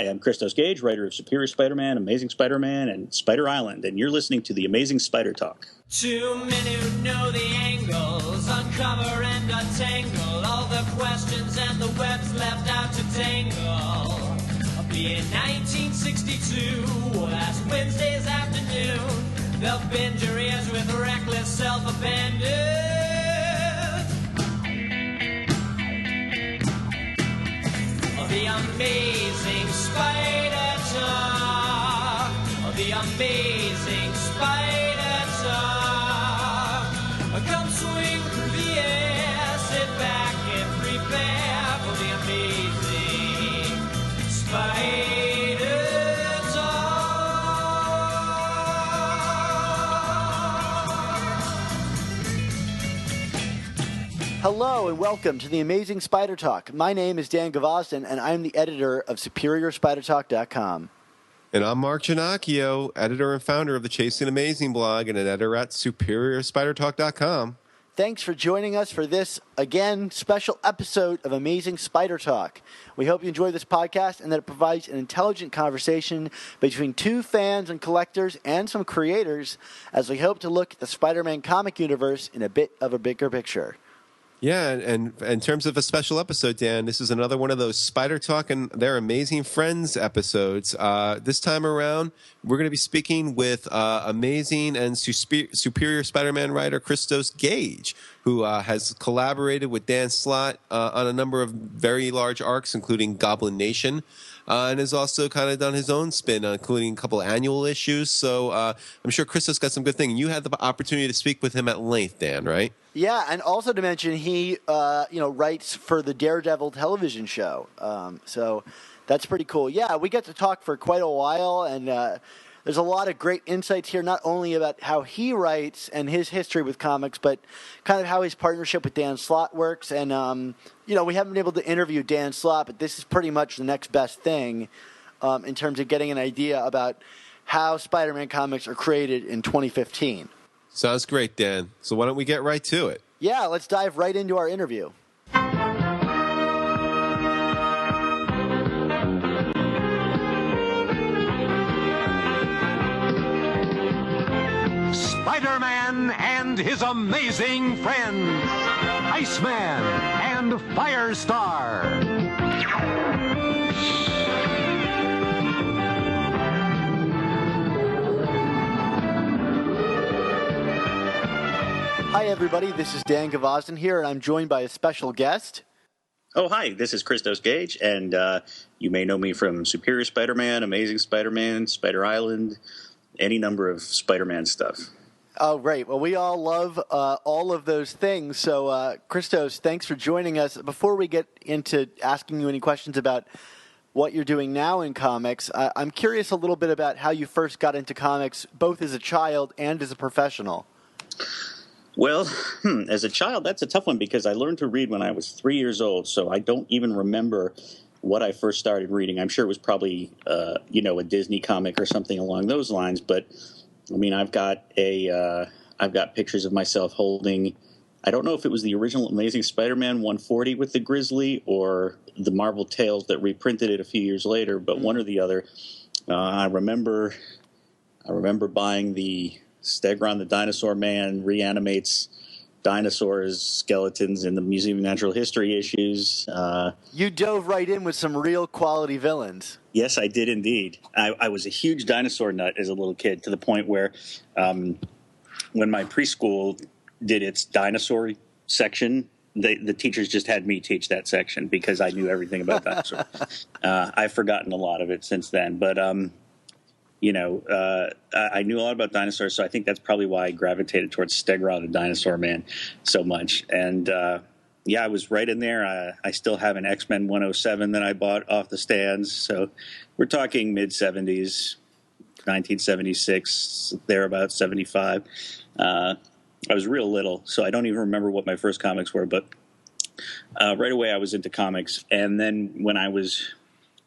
Hi, I'm Christos Gage, writer of Superior Spider-Man, Amazing Spider-Man, and Spider Island, and you're listening to the Amazing Spider Talk. Two men who know the angles, uncover and untangle all the questions and the webs left out to tangle. Be in 1962, last Wednesday's afternoon, they'll bend your ears with reckless self-abandon. The Amazing Spider Talk. The Amazing Spider Talk. Come swing through the air, sit back and prepare for the Amazing Spider Talk. Hello and welcome to the Amazing Spider Talk. My name is Dan Gvozden and I'm the editor of SuperiorSpiderTalk.com. And I'm Mark Ginocchio, editor and founder of the Chasing Amazing blog and an editor at SuperiorSpiderTalk.com. Thanks for joining us for this, again, special episode of Amazing Spider Talk. We hope you enjoy this podcast and that it provides an intelligent conversation between two fans and collectors and some creators as we hope to look at the Spider-Man comic universe in a bit of a bigger picture. Yeah, and in terms of a special episode, Dan, this is another one of those Spider Talk and their Amazing Friends episodes. This time around, we're going to be speaking with amazing and superior Spider-Man writer Christos Gage, who has collaborated with Dan Slott on a number of very large arcs, including Goblin Nation, and has also kind of done his own spin, including a couple annual issues. So I'm sure Christos got some good things. You had the opportunity to speak with him at length, Dan, right? Yeah, and also to mention he, writes for the Daredevil television show. So that's pretty cool. Yeah, we get to talk for quite a while, and there's a lot of great insights here, not only about how he writes and his history with comics, but kind of how his partnership with Dan Slott works. And, we haven't been able to interview Dan Slott, but this is pretty much the next best thing in terms of getting an idea about how Spider-Man comics are created in 2015. Sounds great, Dan. So why don't we get right to it? Yeah, let's dive right into our interview. Spider-Man and his amazing friends, Iceman and Firestar. Hi, everybody. This is Dan Gvozden here, and I'm joined by a special guest. Oh, hi. This is Christos Gage, and you may know me from Superior Spider-Man, Amazing Spider-Man, Spider Island, any number of Spider-Man stuff. Oh, great. Well, we all love all of those things. So, Christos, thanks for joining us. Before we get into asking you any questions about what you're doing now in comics, I'm curious a little bit about how you first got into comics, both as a child and as a professional. Well, as a child, that's a tough one because I learned to read when I was 3 years old, so I don't even remember what I first started reading. I'm sure it was probably, a Disney comic or something along those lines. But I mean, I've got pictures of myself holding. I don't know if it was the original Amazing Spider-Man 140 with the Grizzly or the Marvel Tales that reprinted it a few years later, but one or the other. I remember buying the Stegron the Dinosaur Man reanimates dinosaurs, skeletons in the Museum of Natural History issues. You dove right in with some real quality villains. Yes, I did indeed. I was a huge dinosaur nut as a little kid, to the point where when my preschool did its dinosaur section, the teachers just had me teach that section because I knew everything about dinosaurs. I've forgotten a lot of it since then, but I knew a lot about dinosaurs, so I think that's probably why I gravitated towards Stegron the Dinosaur Man so much. And, I was right in there. I still have an X-Men 107 that I bought off the stands. So we're talking mid-'70s, 1976, thereabouts, 75. I was real little, so I don't even remember what my first comics were. But right away I was into comics. And then when I was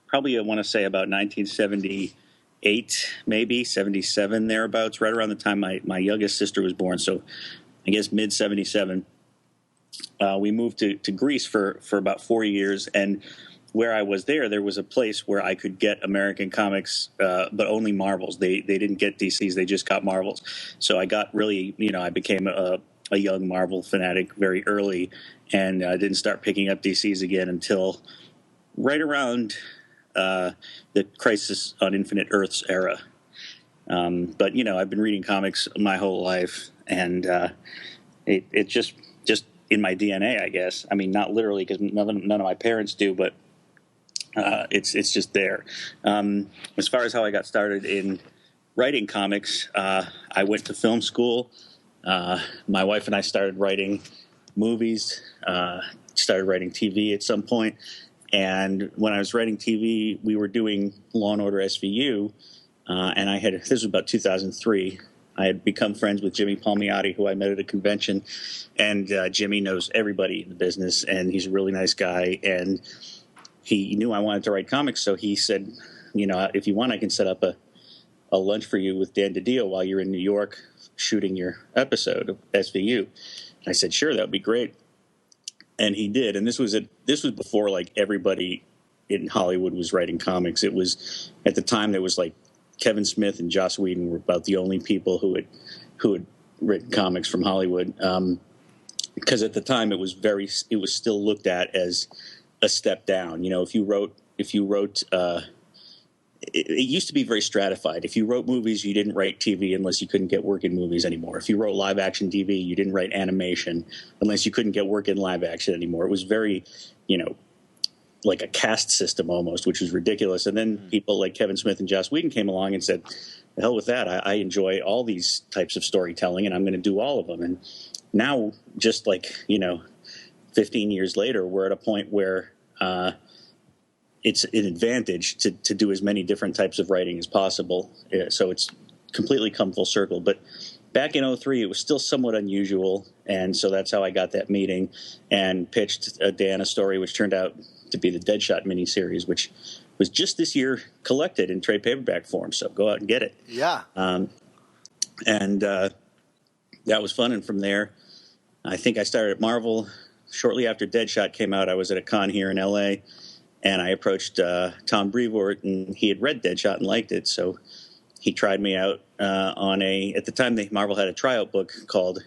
probably, I want to say, about 1978, maybe 77 thereabouts, right around the time my youngest sister was born. So I guess mid 77, we moved to Greece for about 4 years. And where I was there was a place where I could get American comics, but only Marvels. They didn't get DCs; they just got Marvels. So I got really, I became a young Marvel fanatic very early, and I didn't start picking up DCs again until right around the Crisis on Infinite Earths era. But I've been reading comics my whole life, and it just in my DNA, I guess. I mean, not literally, because none of my parents do, but it's just there. As far as how I got started in writing comics, I went to film school. My wife and I started writing movies, started writing TV at some point. And when I was writing TV, we were doing Law and Order SVU, and this was about 2003. I had become friends with Jimmy Palmiotti, who I met at a convention, and Jimmy knows everybody in the business, and he's a really nice guy, and he knew I wanted to write comics, so he said, if you want, I can set up a lunch for you with Dan DiDio while you're in New York shooting your episode of SVU. And I said, sure, that would be great. And he did, and this was before like everybody in Hollywood was writing comics. It was at the time there was like Kevin Smith and Joss Whedon were about the only people who had written comics from Hollywood. Because at the time it was still looked at as a step down. If you wrote, it used to be very stratified. If you wrote movies, you didn't write TV unless you couldn't get work in movies anymore. If you wrote live action TV, you didn't write animation unless you couldn't get work in live action anymore. It was very, like a caste system almost, which was ridiculous. And then people like Kevin Smith and Joss Whedon came along and said, the hell with that. I enjoy all these types of storytelling, and I'm going to do all of them. And now, just like, 15 years later, we're at a point where it's an advantage to do as many different types of writing as possible. So it's completely come full circle. But back in 2003, it was still somewhat unusual. And so that's how I got that meeting and pitched Dan a story, which turned out to be the Deadshot miniseries, which was just this year collected in trade paperback form. So go out and get it. Yeah. And that was fun. And from there, I think I started at Marvel. Shortly after Deadshot came out, I was at a con here in L.A., and I approached Tom Brevoort, and he had read Deadshot and liked it. So he tried me out at the time, Marvel had a tryout book called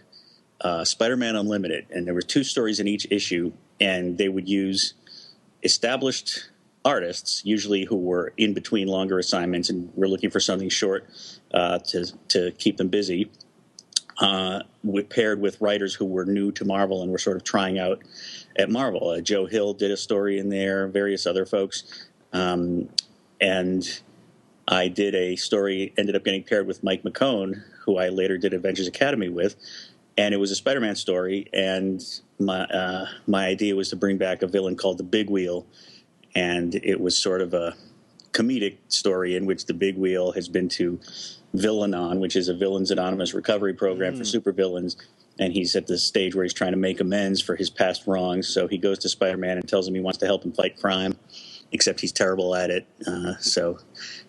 Spider-Man Unlimited. And there were 2 stories in each issue, and they would use established artists, usually who were in between longer assignments and were looking for something short to keep them busy, paired with writers who were new to Marvel and were sort of trying out at Marvel. Joe Hill did a story in there, various other folks. And I did a story, ended up getting paired with Mike McCone, who I later did Avengers Academy with. And it was a Spider-Man story, and my idea was to bring back a villain called the Big Wheel, and it was sort of a comedic story in which the Big Wheel has been to Villanon, which is a Villains Anonymous recovery program for supervillains, and he's at the stage where he's trying to make amends for his past wrongs. So he goes to Spider-Man and tells him he wants to help him fight crime, except he's terrible at it. So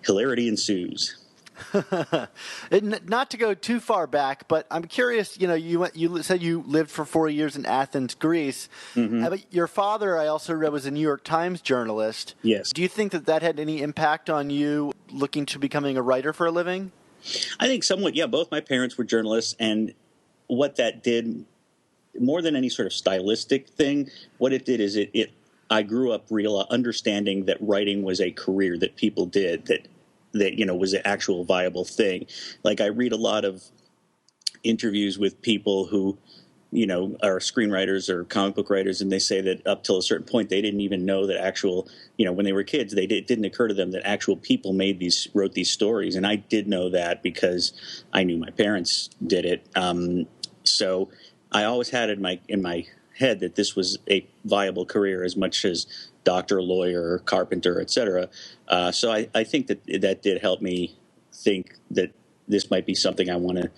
hilarity ensues. Not to go too far back, but I'm curious. You said you lived for 4 years in Athens, Greece. Mm-hmm. But your father, I also read, was a New York Times journalist. Yes. Do you think that had any impact on you looking to becoming a writer for a living? I think somewhat. Yeah, both my parents were journalists, and what that did, more than any sort of stylistic thing, what it did is I grew up understanding that writing was a career that people did, that was an actual viable thing. Like, I read a lot of interviews with people who, are screenwriters or comic book writers, and they say that up till a certain point, they didn't even know that actual, when they were kids, it didn't occur to them that actual people wrote these stories. And I did know that because I knew my parents did it. So I always had in my head that this was a viable career as much as doctor, lawyer, carpenter, etc. So I think that did help me think that this might be something I wanted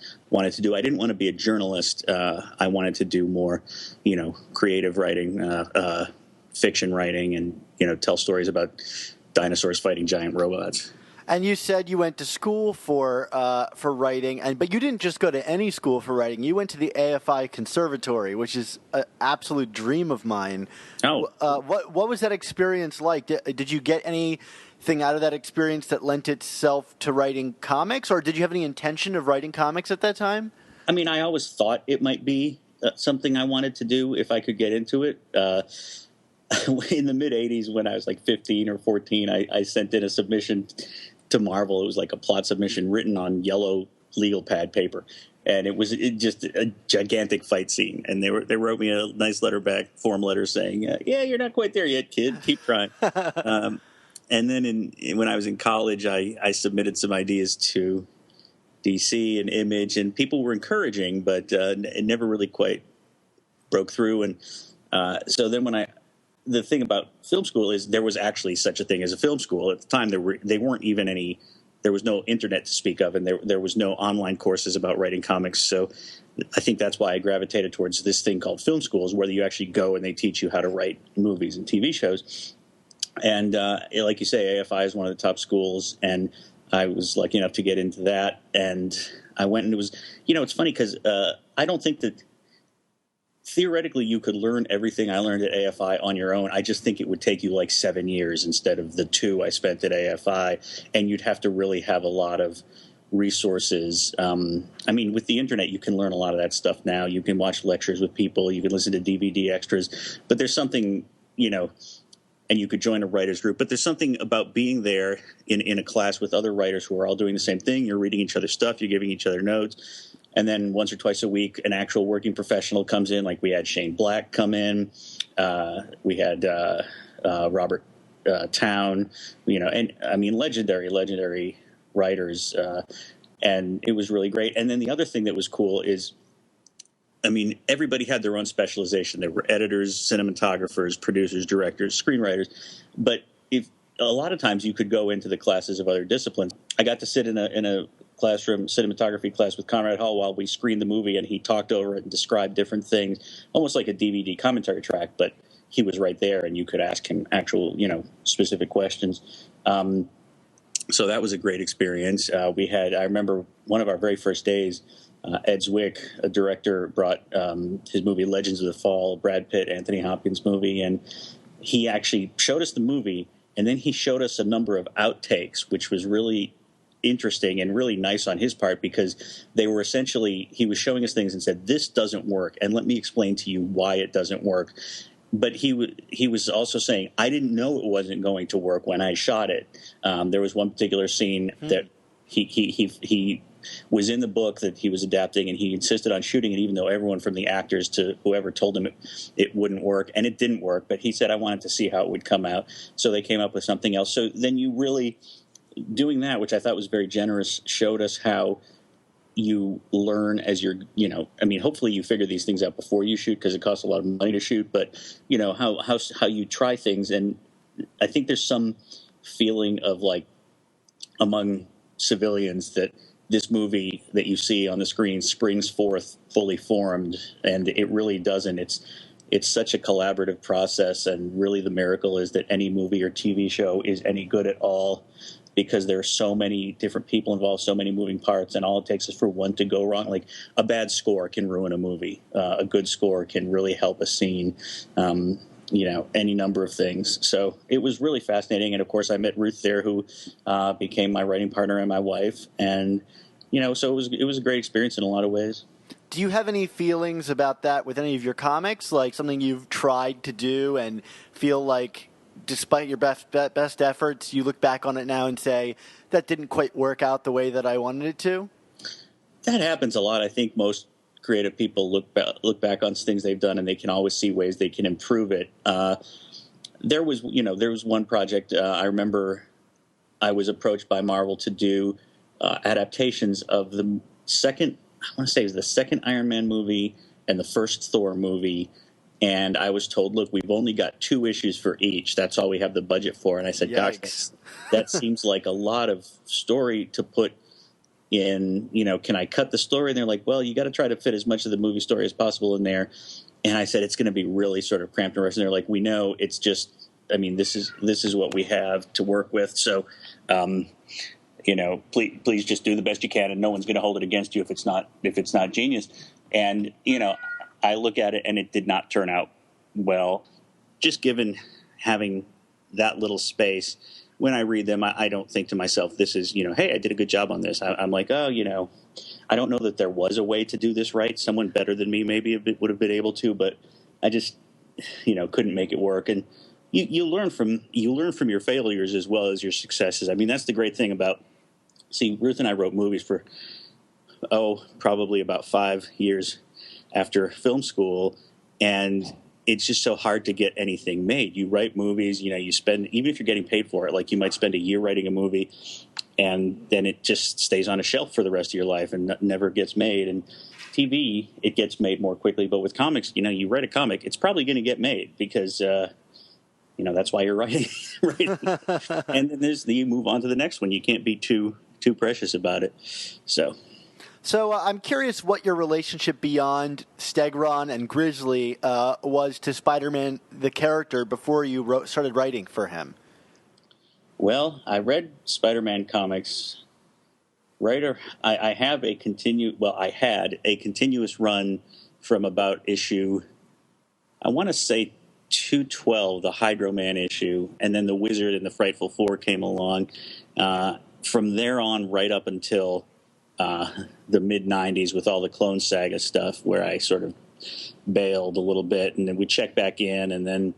to do. I didn't want to be a journalist. I wanted to do more, creative writing, fiction writing, and tell stories about dinosaurs fighting giant robots. And you said you went to school for writing, but you didn't just go to any school for writing. You went to the AFI Conservatory, which is an absolute dream of mine. Oh. What was that experience like? Did you get anything out of that experience that lent itself to writing comics, or did you have any intention of writing comics at that time? I mean, I always thought it might be something I wanted to do if I could get into it. In the mid-'80s, when I was like 15 or 14, I sent in a submission to Marvel. It was like a plot submission written on yellow legal pad paper, and it was just a gigantic fight scene. And they wrote me a nice letter back, form letter, saying, "Yeah, you're not quite there yet, kid. Keep trying." And then when I was in college, I submitted some ideas to DC and Image, and people were encouraging, but it never really quite broke through. And so then the thing about film school is there was actually such a thing as a film school. At the time, there weren't even any. There was no internet to speak of, and there was no online courses about writing comics. So I think that's why I gravitated towards this thing called film schools, where you actually go and they teach you how to write movies and TV shows. And like you say, AFI is one of the top schools, and I was lucky enough to get into that. And I went, and it was, it's funny because I don't think that theoretically you could learn everything I learned at AFI on your own. I just think it would take you like 7 years instead of the 2 I spent at AFI, and you'd have to really have a lot of resources. I mean, with the internet, you can learn a lot of that stuff now. You can watch lectures with people. You can listen to DVD extras. But there's something, and you could join a writer's group. But there's something about being there in a class with other writers who are all doing the same thing. You're reading each other's stuff. You're giving each other notes. And then once or twice a week, an actual working professional comes in. Like we had Shane Black come in. We had Robert Town, and I mean, legendary writers. And it was really great. And then the other thing that was cool is, I mean, everybody had their own specialization. There were editors, cinematographers, producers, directors, screenwriters. But a lot of times you could go into the classes of other disciplines. I got to sit in a classroom, cinematography class with Conrad Hall while we screened the movie, and he talked over it and described different things, almost like a DVD commentary track, but he was right there and you could ask him actual, specific questions. So that was a great experience. I remember one of our very first days, Ed Zwick, a director, brought his movie Legends of the Fall, Brad Pitt, Anthony Hopkins movie, and he actually showed us the movie, and then he showed us a number of outtakes, which was really interesting and really nice on his part, because they were essentially, he was showing us things and said, "This doesn't work, and let me explain to you why it doesn't work." But he was also saying, "I didn't know it wasn't going to work when I shot it." There was one particular scene that he was in the book that he was adapting, and he insisted on shooting it, even though everyone from the actors to whoever told him it wouldn't work, and it didn't work. But he said, "I wanted to see how it would come out." So they came up with something else. So then you really, doing that, which I thought was very generous, showed us how you learn as you're, I mean, hopefully you figure these things out before you shoot, because it costs a lot of money to shoot, but how you try things. And I think there's some feeling of like among civilians that this movie that you see on the screen springs forth fully formed, and it really doesn't. It's such a collaborative process, and really the miracle is that any movie or TV show is any good at all, because there are so many different people involved, so many moving parts, and all it takes is for one to go wrong. Like a bad score can ruin a movie. A good score can really help a scene, any number of things. So it was really fascinating. And, of course, I met Ruth there, who became my writing partner and my wife. And, so it was a great experience in a lot of ways. Do you have any feelings about that with any of your comics, like something you've tried to do and feel like, despite your best efforts, you look back on it now and say, that didn't quite work out the way that I wanted it to? That happens a lot. I think most creative people look back on things they've done, and they can always see ways they can improve it. There was one project, I remember I was approached by Marvel to do adaptations of the second Iron Man movie and the first Thor movie. And I was told, "Look, we've only got 2 issues for each. That's all we have the budget for." And I said, "Gosh, that seems like a lot of story to put in. Can I cut the story?" And they're like, "Well, you got to try to fit as much of the movie story as possible in there." And I said, "It's going to be really sort of cramped and rushed." And they're like, "We know, it's just I mean, this is what we have to work with. So, please just do the best you can, and no one's going to hold it against you if it's not genius. And I look at it, and it did not turn out well, just given having that little space. When I read them, I don't think to myself, this is, hey, I did a good job on this. I'm like, oh, I don't know that there was a way to do this right. Someone better than me maybe would have been able to, but I just, couldn't make it work. And you learn from your failures as well as your successes. I mean, that's the great thing about, Ruth and I wrote movies for, probably about 5 years after film school. And it's just so hard to get anything made. You write movies, you spend, even if you're getting paid for it, like you might spend a year writing a movie and then it just stays on a shelf for the rest of your life and never gets made. And TV, it gets made more quickly. But with comics, you write a comic, it's probably going to get made because, that's why you're writing. And then you move on to the next one. You can't be too precious about it. So I'm curious what your relationship beyond Stegron and Grizzly was to Spider-Man, the character, before you started writing for him. Well, I read Spider-Man comics. I had a continuous run from about issue, I want to say 212, the Hydro Man issue, and then the Wizard and the Frightful Four came along. From there on, right up until the mid-'90s with all the Clone Saga stuff, where I sort of bailed a little bit, and then we checked back in, and then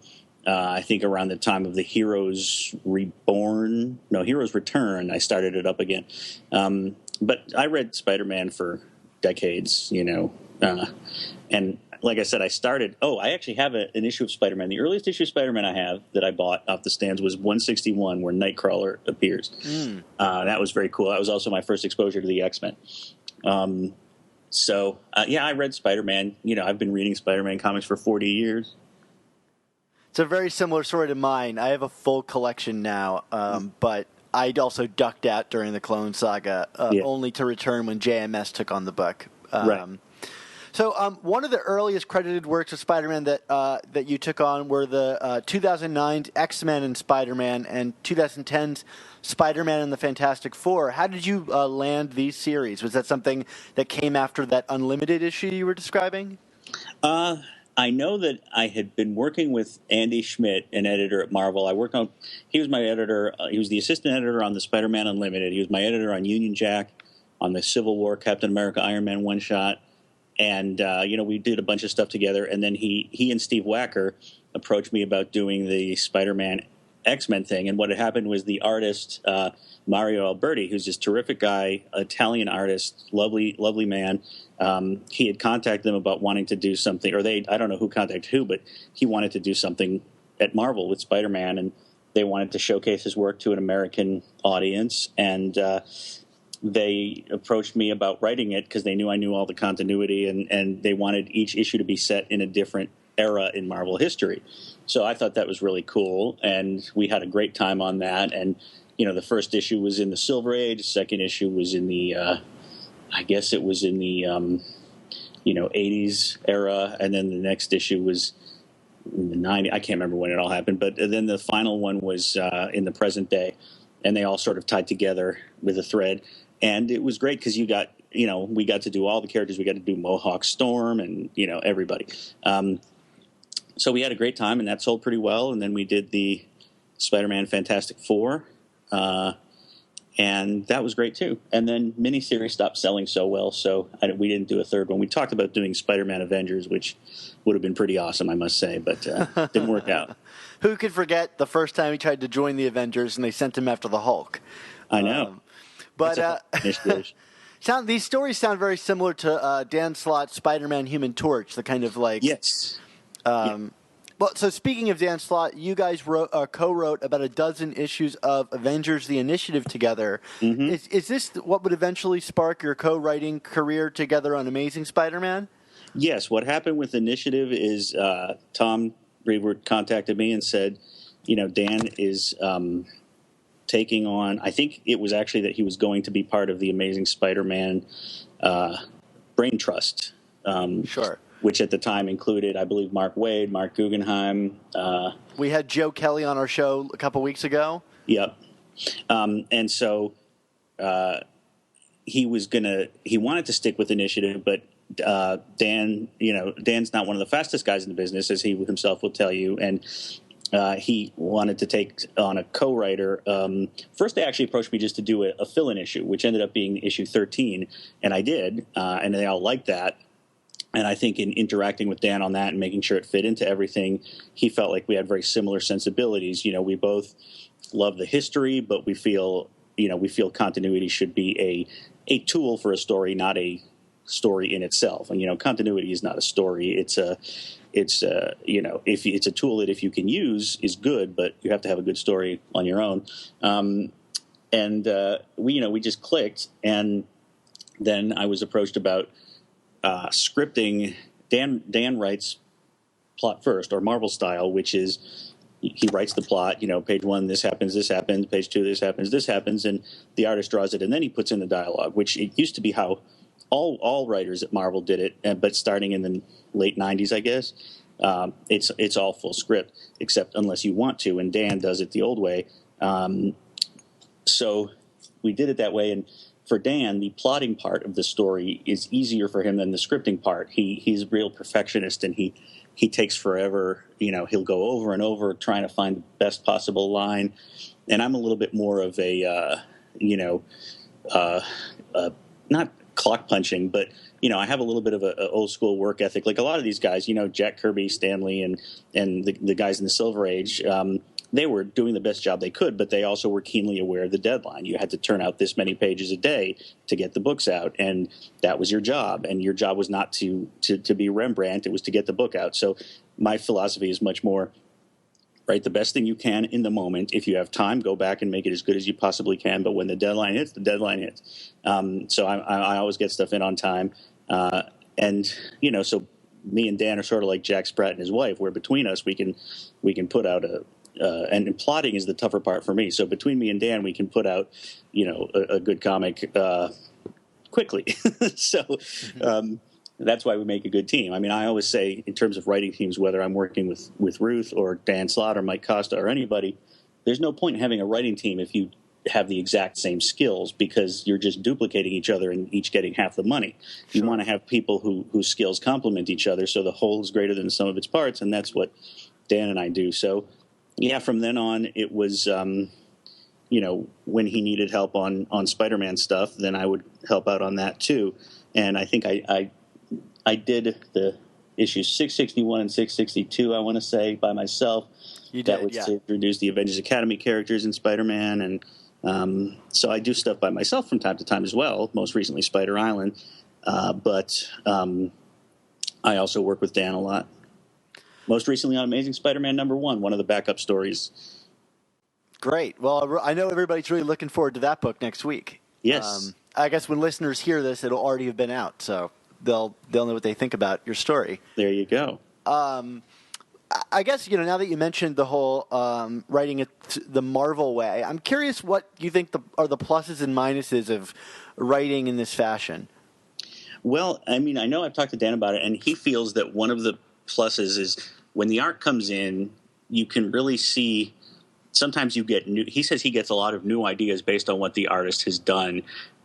I think around the time of the Heroes Return, I started it up again. But I read Spider-Man for decades, and like I said, I actually have an issue of Spider-Man. The earliest issue of Spider-Man I have that I bought off the stands was 161, where Nightcrawler appears. That was very cool. That was also my first exposure to the X-Men. I read Spider-Man. I've been reading Spider-Man comics for 40 years. It's a very similar story to mine. I have a full collection now, but I'd also ducked out during the Clone Saga, only to return when JMS took on the book. Right. So one of the earliest credited works of Spider-Man that you took on were the 2009's X-Men and Spider-Man and 2010's Spider-Man and the Fantastic Four. How did you land these series? Was that something that came after that Unlimited issue you were describing? I know that I had been working with Andy Schmidt, an editor at Marvel. He was my editor. He was the assistant editor on the Spider-Man Unlimited. He was my editor on Union Jack, on the Civil War Captain America Iron Man one-shot. And, we did a bunch of stuff together. And then he and Steve Wacker approached me about doing the Spider-Man X-Men thing. And what had happened was the artist, Mario Alberti, who's this terrific guy, Italian artist, lovely man. He had contacted them about wanting to do something, I don't know who contacted who, but he wanted to do something at Marvel with Spider-Man. And they wanted to showcase his work to an American audience. And, they approached me about writing it because they knew I knew all the continuity, and they wanted each issue to be set in a different era in Marvel history. So I thought that was really cool, and we had a great time on that. And, the first issue was in the Silver Age, the second issue was in the, I guess it was in the, 80s era, and then the next issue was in the 90s. I can't remember when it all happened, but then the final one was in the present day, and they all sort of tied together with a thread. And it was great because we got to do all the characters. We got to do Mohawk Storm and, everybody. So we had a great time, and that sold pretty well. And then we did the Spider-Man Fantastic Four, and that was great too. And then miniseries stopped selling so well, so we didn't do a third one. We talked about doing Spider-Man Avengers, which would have been pretty awesome, I must say, but didn't work out. Who could forget the first time he tried to join the Avengers and they sent him after the Hulk? I know. But these stories sound very similar to Dan Slott's Spider-Man Human Torch, the kind of like... Yes. Well, so speaking of Dan Slott, you guys co-wrote about a dozen issues of Avengers: The Initiative together. Mm-hmm. Is this what would eventually spark your co-writing career together on Amazing Spider-Man? Yes. What happened with Initiative is Tom Brevoort contacted me and said, Dan is... taking on, I think it was actually that he was going to be part of the Amazing Spider-Man Brain Trust. Sure. which at the time included, I believe, Mark Waid, Mark Guggenheim. We had Joe Kelly on our show a couple weeks ago. Yep. And so he wanted to stick with Initiative, but Dan's not one of the fastest guys in the business, as he himself will tell you, and he wanted to take on a co-writer. First, they actually approached me just to do a fill-in issue, which ended up being issue 13, and I did, and they all liked that. And I think in interacting with Dan on that and making sure it fit into everything, he felt like we had very similar sensibilities. We both love the history, but we feel continuity should be a tool for a story, not a story in itself. And continuity is not a story. It's a tool that if you can use is good, but you have to have a good story on your own. We just clicked, and then I was approached about scripting. Dan writes plot first, or Marvel style, which is he writes the plot. Page 1, this happens. Page 2, this happens, and the artist draws it, and then he puts in the dialogue. Which it used to be how all writers at Marvel did it, but starting in the late 90s, I guess, it's all full script, except unless you want to, and Dan does it the old way. So we did it that way, and for Dan, the plotting part of the story is easier for him than the scripting part. He's a real perfectionist, and he takes forever. He'll go over and over trying to find the best possible line, and I'm a little bit more of a not clock punching, but I have a little bit of a old school work ethic. Like a lot of these guys, Jack Kirby, Stan Lee, and the guys in the Silver Age, they were doing the best job they could, but they also were keenly aware of the deadline. You had to turn out this many pages a day to get the books out, and that was your job. And your job was not to be Rembrandt; it was to get the book out. So my philosophy is much more: write the best thing you can in the moment. If you have time, go back and make it as good as you possibly can. But when the deadline hits, the deadline hits. So I always get stuff in on time. So me and Dan are sort of like Jack Spratt and his wife, where between us we can put out and plotting is the tougher part for me. So between me and Dan, we can put out, a good comic quickly. So that's why we make a good team. I mean, I always say in terms of writing teams, whether I'm working with Ruth or Dan Slott or Mike Costa or anybody, there's no point in having a writing team if you have the exact same skills, because you're just duplicating each other and each getting half the money. Sure. You want to have people whose skills complement each other, so the whole is greater than the sum of its parts, and that's what Dan and I do. So, yeah, from then on, it was, when he needed help on Spider-Man stuff, then I would help out on that too. And I think I did the issues 661 and 662, I want to say, by myself. You did, that was to introduce the Avengers Academy characters in Spider-Man, and so I do stuff by myself from time to time as well, most recently Spider Island. But I also work with Dan a lot. Most recently on Amazing Spider-Man #1, one of the backup stories. Great. Well, I know everybody's really looking forward to that book next week. Yes. I guess when listeners hear this, it'll already have been out, so they'll know what they think about your story. There you go. I guess, now that you mentioned the whole writing it the Marvel way, I'm curious what you think are the pluses and minuses of writing in this fashion. Well, I mean, I know I've talked to Dan about it, and he feels that one of the pluses is when the art comes in, you can really see. Sometimes you get new. He says he gets a lot of new ideas based on what the artist has done.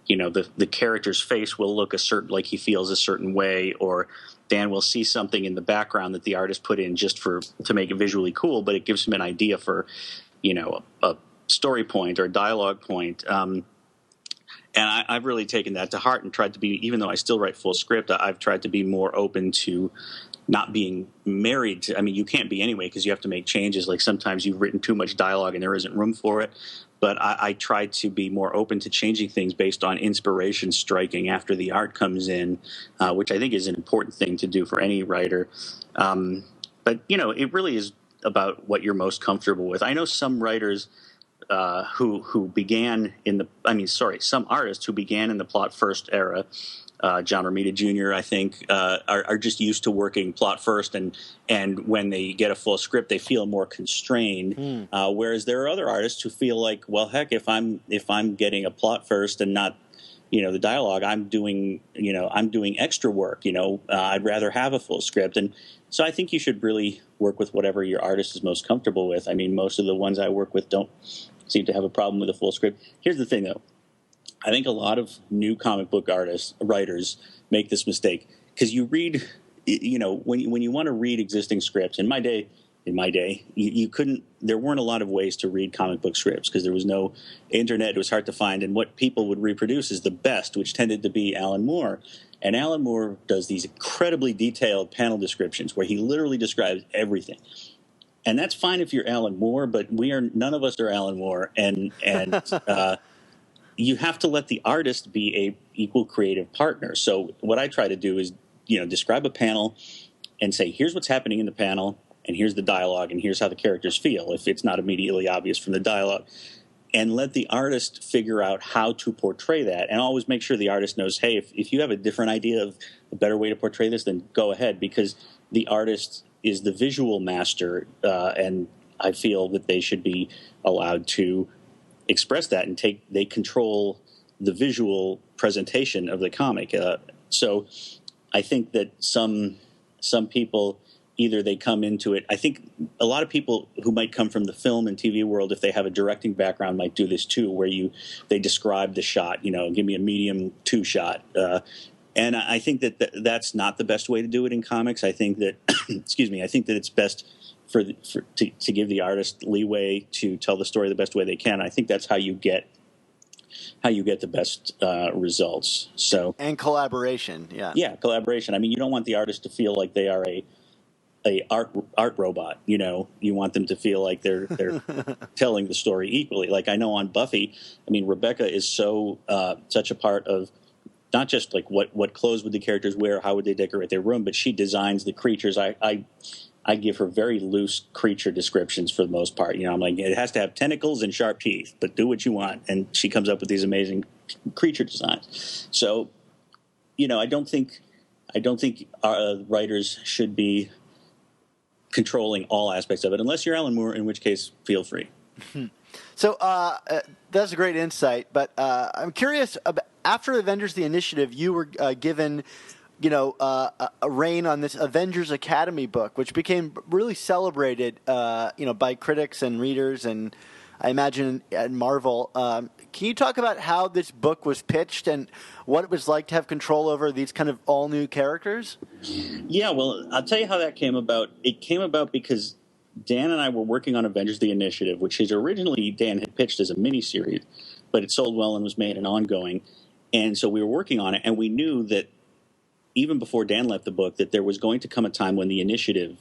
The character's face will look like he feels a certain way, or Dan will see something in the background that the artist put in just to make it visually cool, but it gives him an idea for, a story point or a dialogue point. And I've really taken that to heart and tried to be, even though I still write full script, I've tried to be more open to not being married to, I mean, you can't be anyway, because you have to make changes. Like sometimes you've written too much dialogue and there isn't room for it. But I try to be more open to changing things based on inspiration striking after the art comes in, which I think is an important thing to do for any writer. But, it really is about what you're most comfortable with. I know some writers who began some artists who began in the plot first era, John Romita Jr., I think, are just used to working plot first, and when they get a full script, they feel more constrained. Whereas there are other artists who feel like, well, heck, if I'm getting a plot first and not the dialogue, I'm doing extra work. I'd rather have a full script. And so I think you should really work with whatever your artist is most comfortable with. I mean, most of the ones I work with don't seem to have a problem with a full script. Here's the thing, though. I think a lot of new comic book writers make this mistake because you read, when you want to read existing scripts. In my day, you couldn't. There weren't a lot of ways to read comic book scripts because there was no internet. It was hard to find, and what people would reproduce is the best, which tended to be Alan Moore. And Alan Moore does these incredibly detailed panel descriptions where he literally describes everything. And that's fine if you're Alan Moore, but none of us are Alan Moore, and you have to let the artist be a equal creative partner. So what I try to do is, describe a panel and say, here's what's happening in the panel, and here's the dialogue, and here's how the characters feel, if it's not immediately obvious from the dialogue. And let the artist figure out how to portray that. And always make sure the artist knows, hey, if you have a different idea of a better way to portray this, then go ahead, because the artist is the visual master, and I feel that they should be allowed to express that, and they control the visual presentation of the comic. So I think that some people, either they come into it. I think a lot of people who might come from the film and TV world, if they have a directing background, might do this too, where they describe the shot. Give me a medium 2 shot. And I think that's not the best way to do it in comics. I think that, I think that it's best to give the artist leeway to tell the story the best way they can. I think that's how you get the best results. So, and collaboration, yeah, collaboration. I mean, you don't want the artist to feel like they are a art robot. You want them to feel like they're telling the story equally. Like I know on Buffy, I mean, Rebecca is such a part of not just like what clothes would the characters wear, how would they decorate their room, but she designs the creatures. I give her very loose creature descriptions for the most part. I'm like, it has to have tentacles and sharp teeth, but do what you want. And she comes up with these amazing creature designs. So, I don't think writers should be controlling all aspects of it, unless you're Alan Moore, in which case, feel free. So that's a great insight. But I'm curious, after Avengers the Initiative, you were given a reign on this Avengers Academy book, which became really celebrated, by critics and readers, and I imagine at Marvel. Can you talk about how this book was pitched and what it was like to have control over these kind of all-new characters? Yeah, well, I'll tell you how that came about. It came about because Dan and I were working on Avengers the Initiative, which is originally Dan had pitched as a miniseries, but it sold well and was made an ongoing. And so we were working on it, and we knew that even before Dan left the book, that there was going to come a time when the Initiative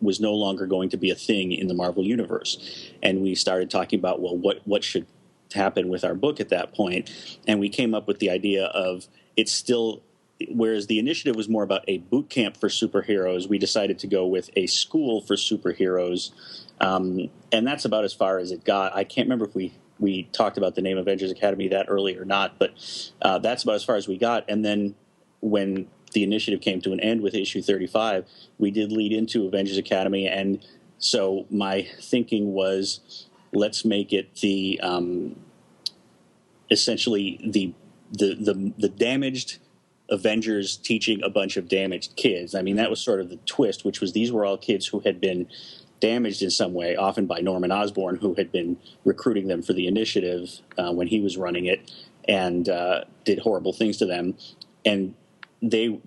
was no longer going to be a thing in the Marvel Universe. And we started talking about, well, what should happen with our book at that point? And we came up with the idea of whereas the Initiative was more about a boot camp for superheroes, we decided to go with a school for superheroes. And that's about as far as it got. I can't remember if we talked about the name Avengers Academy that early or not, but that's about as far as we got. And then when the Initiative came to an end with issue 35, we did lead into Avengers Academy. And so my thinking was, let's make it essentially the damaged Avengers teaching a bunch of damaged kids. I mean, that was sort of the twist, which was these were all kids who had been damaged in some way, often by Norman Osborn, who had been recruiting them for the Initiative when he was running it, and did horrible things to them. And the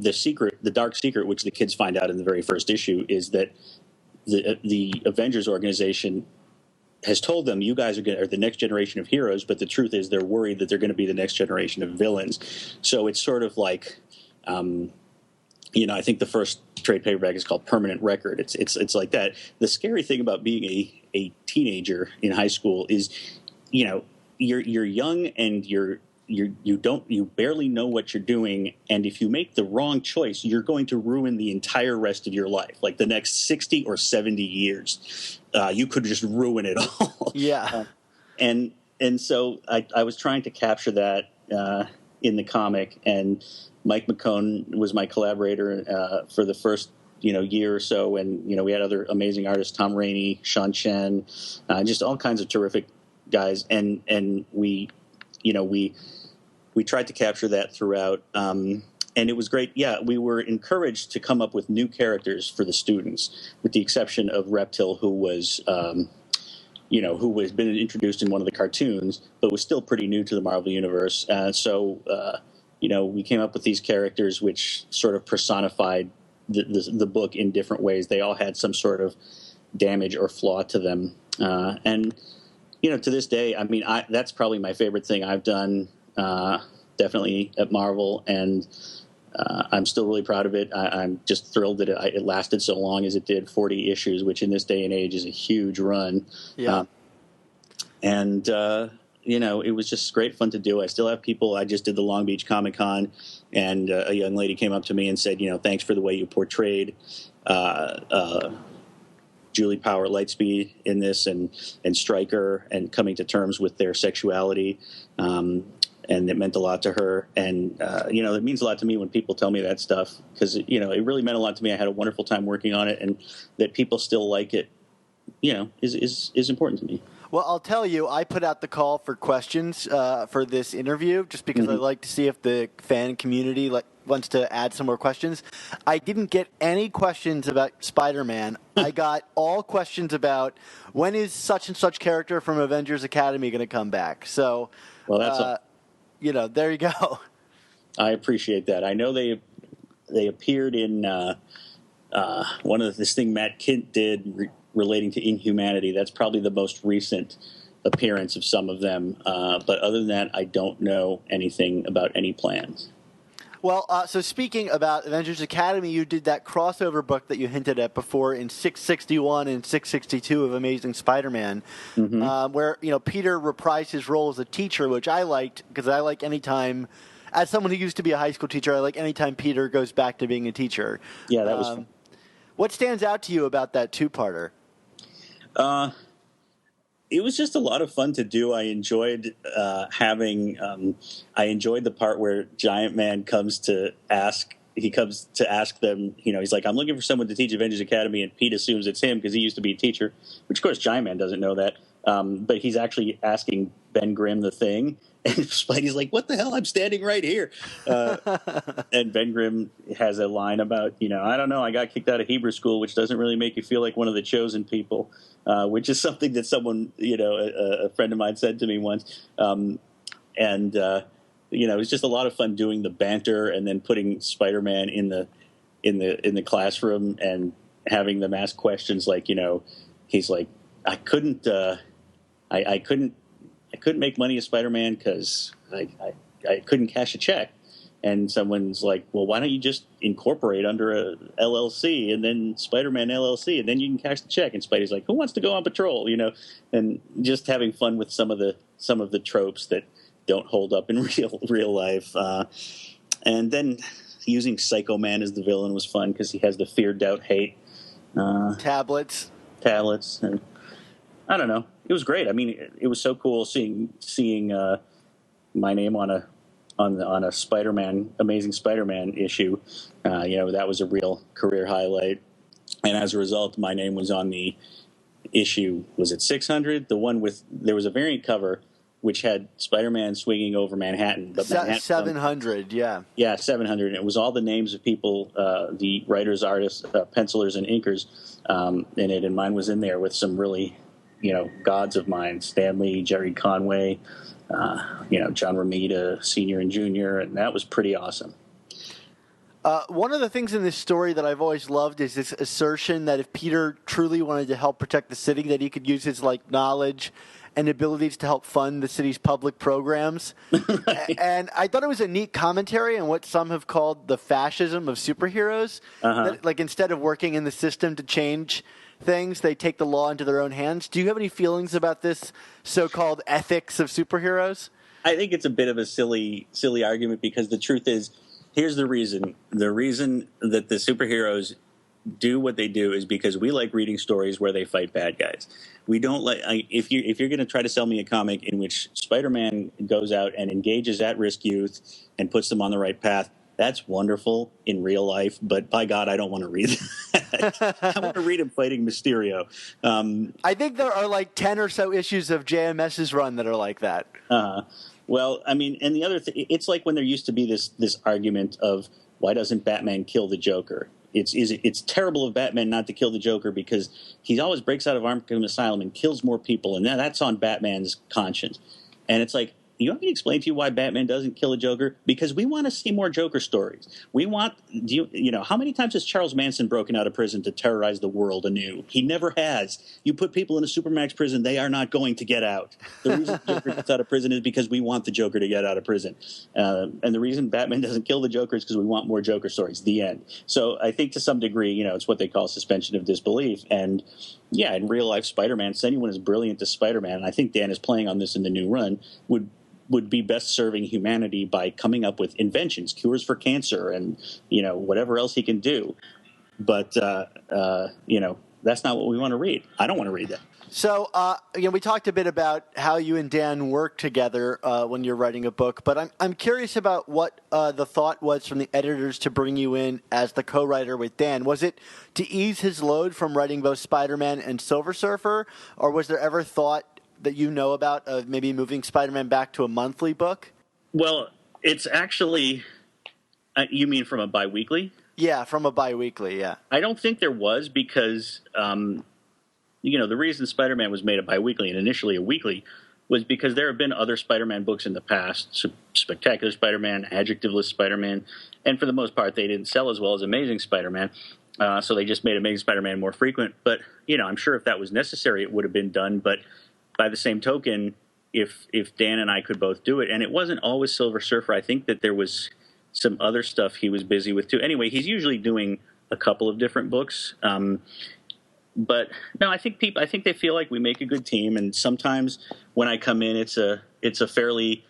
dark secret, which the kids find out in the very first issue, is that the Avengers organization has told them, you guys are the next generation of heroes, but the truth is they're worried that they're going to be the next generation of villains. So it's sort of like, I think the first trade paperback is called Permanent Record. It's like that. The scary thing about being a teenager in high school is, you're young and you barely know what you're doing, and if you make the wrong choice, you're going to ruin the entire rest of your life, like the next 60 or 70 years. You could just ruin it all. Yeah. And so I was trying to capture that in the comic, and Mike McCone was my collaborator for the first year or so, and we had other amazing artists, Tom Rainey, Sean Chen, just all kinds of terrific guys, and we we tried to capture that throughout. And it was great. Yeah, we were encouraged to come up with new characters for the students, with the exception of Reptile, who was, who was been introduced in one of the cartoons, but was still pretty new to the Marvel Universe. So we came up with these characters which sort of personified the book in different ways. They all had some sort of damage or flaw to them. And to this day, I mean, that's probably my favorite thing I've done, definitely at Marvel. And I'm still really proud of it. I'm just thrilled that it lasted so long as it did, 40 issues, which in this day and age is a huge run. Yeah. It was just great fun to do. I still have people. I just did the Long Beach Comic Con, and a young lady came up to me and said, thanks for the way you portrayed Julie Power Lightspeed in this, and Stryker, and coming to terms with their sexuality. And it meant a lot to her. And, it means a lot to me when people tell me that stuff, because, it really meant a lot to me. I had a wonderful time working on it, and that people still like it, is important to me. Well, I'll tell you, I put out the call for questions for this interview just because I like to see if the fan community wants to add some more questions. I didn't get any questions about Spider-Man. I got all questions about when is such and such character from Avengers Academy going to come back. So, well, that's there you go. I appreciate that. I know they appeared in one of this thing Matt Kint did relating to Inhumanity. That's probably the most recent appearance of some of them. But other than that, I don't know anything about any plans. Well, so speaking about Avengers Academy, you did that crossover book that you hinted at before in 661 and 662 of Amazing Spider-Man, where Peter reprised his role as a teacher, which I liked because I like anytime, as someone who used to be a high school teacher, I like anytime Peter goes back to being a teacher. Yeah, that was fun. What stands out to you about that two-parter? It was just a lot of fun to do. I enjoyed I enjoyed the part where Giant Man comes to ask them, he's like, I'm looking for someone to teach Avengers Academy, and Pete assumes it's him because he used to be a teacher, which of course Giant Man doesn't know that. But he's actually asking Ben Grimm the thing, and Spidey's like, what the hell? I'm standing right here. And Ben Grimm has a line about, I don't know, I got kicked out of Hebrew school, which doesn't really make you feel like one of the chosen people, which is something that someone, a friend of mine said to me once. It was just a lot of fun doing the banter and then putting Spider-Man in the classroom and having them ask questions like, he's like, I couldn't make money as Spider-Man because I couldn't cash a check. And someone's like, well, why don't you just incorporate under a LLC and then Spider-Man LLC, and then you can cash the check. And Spidey's like, who wants to go on patrol? And just having fun with some of the tropes that don't hold up in real life. And then using Psycho Man as the villain was fun because he has the fear, doubt, hate tablets. And I don't know. It was great. I mean, it was so cool seeing my name on a Spider-Man, Amazing Spider-Man issue. That was a real career highlight. And as a result, my name was on the issue. Was it 600? The one there was a variant cover which had Spider-Man swinging over Manhattan. But 700, yeah. Yeah, 700. And it was all the names of people, the writers, artists, pencilers, and inkers in it. And mine was in there with some really, gods of mine, Stan Lee, Jerry Conway, John Romita, Sr. and Jr., and that was pretty awesome. One of the things in this story that I've always loved is this assertion that if Peter truly wanted to help protect the city, that he could use his knowledge and abilities to help fund the city's public programs. And I thought it was a neat commentary on what some have called the fascism of superheroes. That, instead of working in the system to change things, they take the law into their own hands. Do you have any feelings about this so-called ethics of superheroes? I think it's a bit of a silly argument because the truth is, here's the reason. The reason that the superheroes do what they do is because we like reading stories where they fight bad guys. We don't like if you're going to try to sell me a comic in which Spider-Man goes out and engages at-risk youth and puts them on the right path. That's wonderful in real life, but by God, I don't want to read that. I want to read him fighting Mysterio. I think there are 10 or so issues of JMS's run that are like that. Well, I mean, and the other thing, it's like when there used to be this argument of why doesn't Batman kill the Joker? It's terrible of Batman not to kill the Joker because he always breaks out of Arkham Asylum and kills more people, and that's on Batman's conscience. And it's like, you want me to explain to you why Batman doesn't kill a Joker? Because we want to see more Joker stories. We want, how many times has Charles Manson broken out of prison to terrorize the world anew? He never has. You put people in a Supermax prison, they are not going to get out. The reason the Joker gets out of prison is because we want the Joker to get out of prison. And the reason Batman doesn't kill the Joker is because we want more Joker stories. The end. So I think to some degree, it's what they call suspension of disbelief. And yeah, in real life, Spider-Man, anyone as brilliant as Spider-Man, and I think Dan is playing on this in the new run, would be best serving humanity by coming up with inventions, cures for cancer, and whatever else he can do. But that's not what we want to read. I don't want to read that. So we talked a bit about how you and Dan work together when you're writing a book, but I'm curious about what the thought was from the editors to bring you in as the co-writer with Dan. Was it to ease his load from writing both Spider-Man and Silver Surfer, or was there ever thought that about of maybe moving Spider-Man back to a monthly book? Well, it's actually, you mean from a biweekly? Yeah, from a biweekly, yeah. I don't think there was because, the reason Spider-Man was made a biweekly and initially a weekly was because there have been other Spider-Man books in the past, Spectacular Spider-Man, Adjectiveless Spider-Man, and for the most part they didn't sell as well as Amazing Spider-Man, so they just made Amazing Spider-Man more frequent. But, I'm sure if that was necessary it would have been done, but by the same token, if Dan and I could both do it, and it wasn't always Silver Surfer, I think that there was some other stuff he was busy with too. Anyway, he's usually doing a couple of different books. But no, I think they feel like we make a good team, and sometimes when I come in, it's a fairly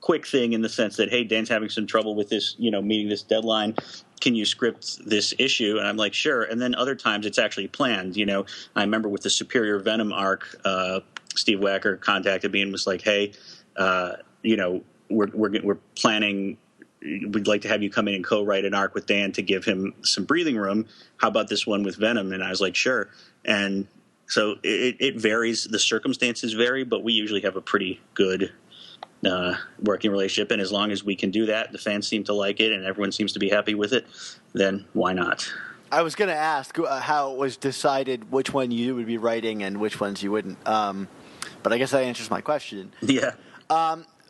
quick thing in the sense that, hey, Dan's having some trouble with this, meeting this deadline. Can you script this issue? And I'm like, sure. And then other times it's actually planned. I remember with the Superior Venom arc, Steve Wacker contacted me and was like, hey, we're planning. We'd like to have you come in and co-write an arc with Dan to give him some breathing room. How about this one with Venom? And I was like, sure. And so it varies. The circumstances vary, but we usually have a pretty good working relationship, and as long as we can do that, the fans seem to like it and everyone seems to be happy with it, then why not? I was going to ask how it was decided which one you would be writing and which ones you wouldn't, but I guess that answers my question. Yeah.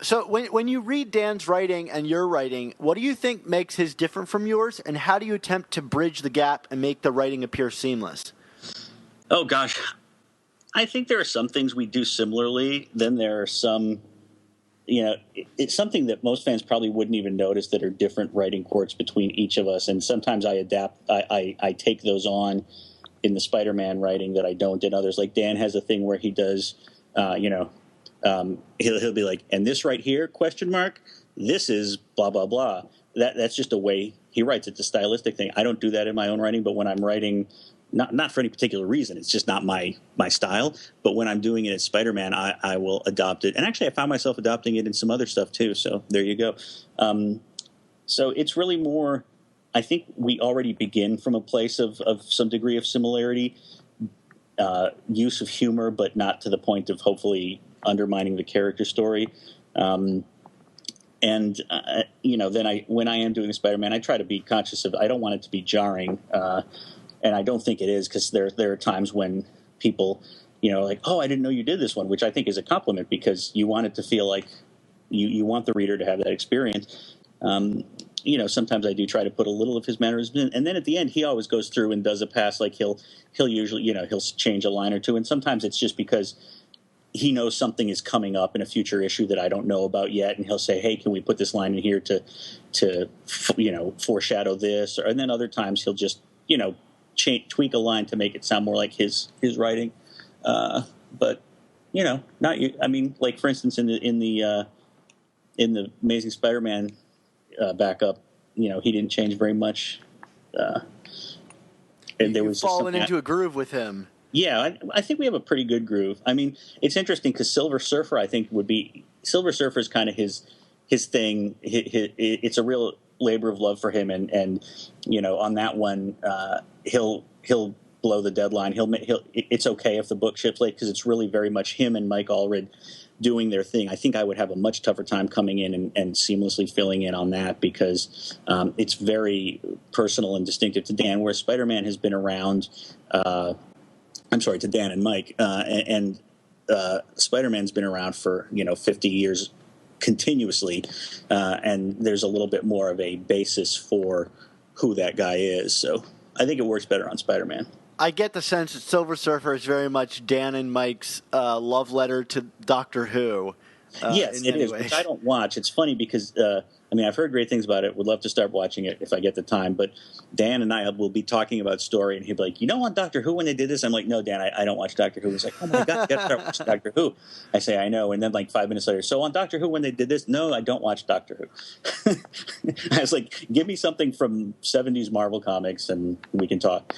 So when you read Dan's writing and your writing, what do you think makes his different from yours, and how do you attempt to bridge the gap and make the writing appear seamless? Oh gosh, I think there are some things we do similarly. Then there are some, it's something that most fans probably wouldn't even notice that are different writing quirks between each of us. And sometimes I adapt, I take those on in the Spider-Man writing that I don't in others. Like Dan has a thing where he does, he'll be like, and this right here, ? This is blah, blah, blah. That's just a way he writes. It's a stylistic thing. I don't do that in my own writing, but when I'm writing, not for any particular reason, it's just not my style. But when I'm doing it as Spider-Man, I will adopt it. And actually, I found myself adopting it in some other stuff too. So there you go. So it's really more, I think we already begin from a place of some degree of similarity, use of humor, but not to the point of hopefully undermining the character story. Then when I am doing Spider-Man, I try to be conscious of, I don't want it to be jarring. And I don't think it is, because there are times when people, like, oh, I didn't know you did this one, which I think is a compliment because you want it to feel like you want the reader to have that experience. Sometimes I do try to put a little of his mannerisms in. And then at the end, he always goes through and does a pass. Like he'll usually, he'll change a line or two. And sometimes it's just because he knows something is coming up in a future issue that I don't know about yet. And he'll say, hey, can we put this line in here to foreshadow this? And then other times he'll just, tweak a line to make it sound more like his writing, but not you. I mean, like for instance, in the Amazing Spider-Man backup, he didn't change very much. And there was fallen into a groove with him. Yeah, I think we have a pretty good groove. I mean, it's interesting because Silver Surfer, I think, Silver Surfer is kind of his thing. It's a real labor of love for him, and on that one, he'll blow the deadline. It's okay if the book ships late because it's really very much him and Mike Allred doing their thing. I think I would have a much tougher time coming in and seamlessly filling in on that because it's very personal and distinctive to Dan, where Spider-Man has been around. To Dan and Mike, and Spider-Man's been around for 50 years continuously, and there's a little bit more of a basis for who that guy is. So I think it works better on Spider-Man. I get the sense that Silver Surfer is very much Dan and Mike's love letter to Doctor Who. Yes, it is, which I don't watch. It's funny because, I've heard great things about it. Would love to start watching it if I get the time. But Dan and I will be talking about story, and he'll be like, on Doctor Who when they did this? I'm like, no, Dan, I don't watch Doctor Who. He's like, oh, my God, you got to start watching Doctor Who. I say, I know. And then 5 minutes later, so on Doctor Who when they did this? No, I don't watch Doctor Who. I was like, give me something from 70s Marvel comics, and we can talk.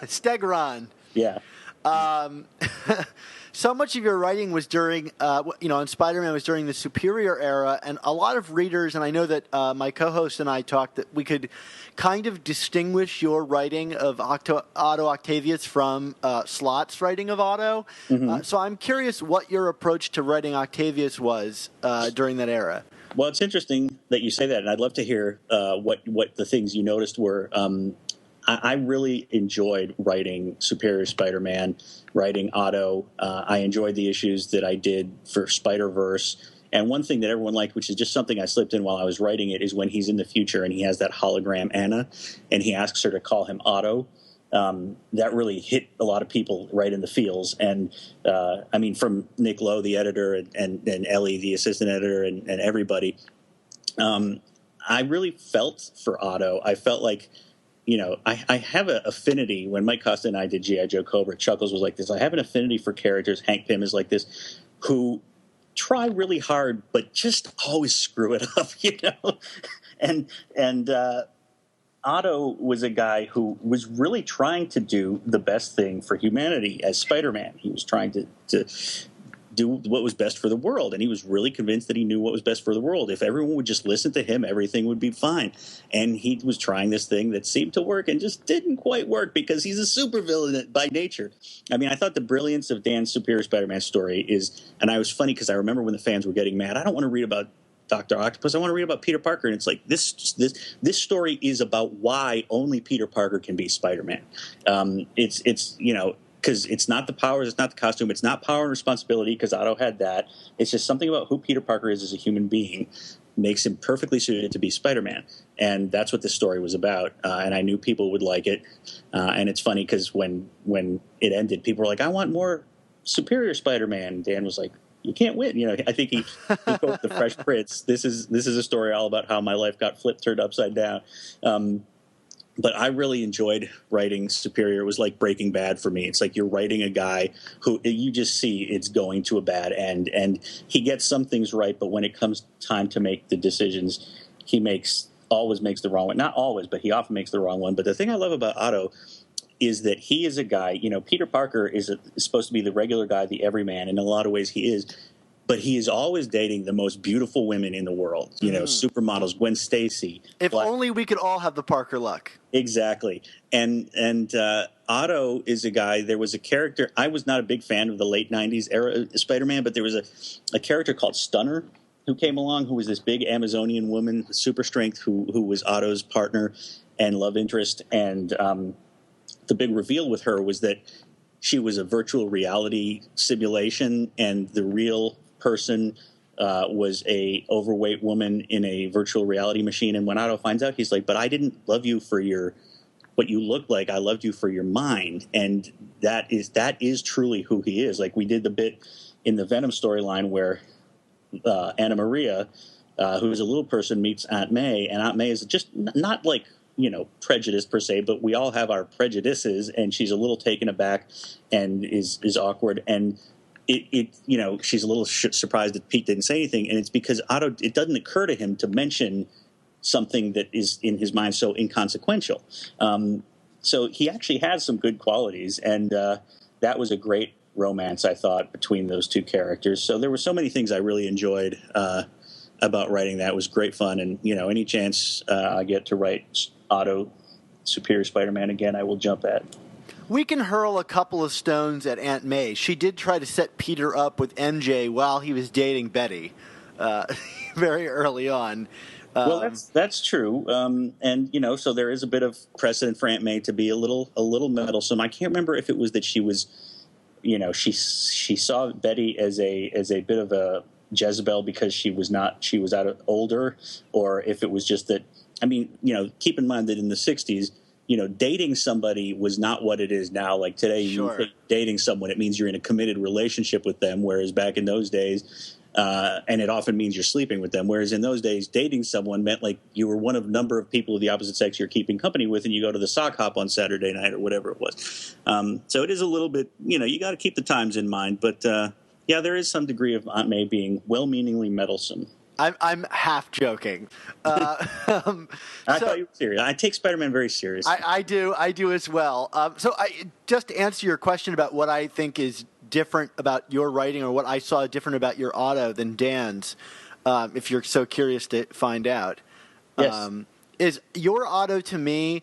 Stegron. Yeah. So much of your writing was during, on Spider-Man was during the Superior era, and a lot of readers, and I know that my co-host and I talked that we could kind of distinguish your writing of Otto Octavius from Slott's writing of Otto. Mm-hmm. So I'm curious what your approach to writing Octavius was during that era. Well, it's interesting that you say that, and I'd love to hear what the things you noticed were. I really enjoyed writing Superior Spider-Man, writing Otto. I enjoyed the issues that I did for Spider-Verse. And one thing that everyone liked, which is just something I slipped in while I was writing it, is when he's in the future and he has that hologram Anna, and he asks her to call him Otto. That really hit a lot of people right in the feels. And, from Nick Lowe, the editor, and Ellie, the assistant editor, and everybody, I really felt for Otto. I felt like, I have an affinity. When Mike Costa and I did G.I. Joe Cobra, Chuckles was like this. I have an affinity for characters. Hank Pym is like this, who try really hard, but just always screw it up, And Otto was a guy who was really trying to do the best thing for humanity as Spider-Man. He was trying to do what was best for the world, and he was really convinced that he knew what was best for the world. If everyone would just listen to him, everything would be fine. And he was trying this thing that seemed to work and just didn't quite work because he's a supervillain by nature. I thought the brilliance of Dan's Superior Spider-Man story is, and I was funny because I remember when the fans were getting mad, I don't want to read about Dr. Octopus, I want to read about Peter Parker. And it's like, this story is about why only Peter Parker can be Spider-Man. Because it's not the powers, it's not the costume, it's not power and responsibility, because Otto had that. It's just something about who Peter Parker is as a human being makes him perfectly suited to be Spider-Man. And that's what this story was about. And I knew people would like it. And it's funny because when it ended, people were like, I want more Superior Spider-Man. Dan was like, you can't win. I think he quoted the Fresh Prince. This is a story all about how my life got turned upside down. But I really enjoyed writing Superior. It was like Breaking Bad for me. It's like you're writing a guy who you just see it's going to a bad end. And he gets some things right, but when it comes time to make the decisions, he always makes the wrong one. Not always, but he often makes the wrong one. But the thing I love about Otto is that he is a guy, Peter Parker is supposed to be the regular guy, the everyman. In a lot of ways he is. But he is always dating the most beautiful women in the world, supermodels, Gwen Stacy. If only we could all have the Parker luck. Exactly. And Otto is a guy, there was a character, I was not a big fan of the late 90s era Spider-Man, but there was a character called Stunner who came along, who was this big Amazonian woman with super strength who was Otto's partner and love interest. And the big reveal with her was that she was a virtual reality simulation, and the real person was a overweight woman in a virtual reality machine. And when Otto finds out, he's like, but I didn't love you for what you look like. I loved you for your mind. And that is truly who he is. Like, we did the bit in the Venom storyline where Anna Maria, who is a little person, meets Aunt May, and Aunt May is just not like, prejudiced per se, but we all have our prejudices, and she's a little taken aback and is awkward. And she's a little surprised that Pete didn't say anything, and it's because Otto, it doesn't occur to him to mention something that is in his mind so inconsequential. So he actually has some good qualities, and that was a great romance, I thought, between those two characters. So there were so many things I really enjoyed about writing that. It was great fun, and any chance I get to write Otto Superior Spider-Man again, I will jump at. We can hurl a couple of stones at Aunt May. She did try to set Peter up with MJ while he was dating Betty, very early on. Well, that's true, and so there is a bit of precedent for Aunt May to be a little meddlesome. I can't remember if it was that she was, she saw Betty as a bit of a Jezebel because she was older, or if it was just that. I mean, keep in mind that in the '60s, dating somebody was not what it is now. Like today, Sure. You think dating someone, it means you're in a committed relationship with them, whereas back in those days. And it often means you're sleeping with them. Whereas in those days, dating someone meant like you were one of a number of people of the opposite sex you're keeping company with, and you go to the sock hop on Saturday night or whatever it was. So it is a little bit, you got to keep the times in mind. But yeah, there is some degree of Aunt May being well-meaningly meddlesome. I'm half joking. I thought you were serious. I take Spider-Man very seriously. I do as well. Just to answer your question about what I think is different about your writing, or what I saw different about your auto than Dan's, if you're so curious to find out. Yes. Is your auto, to me,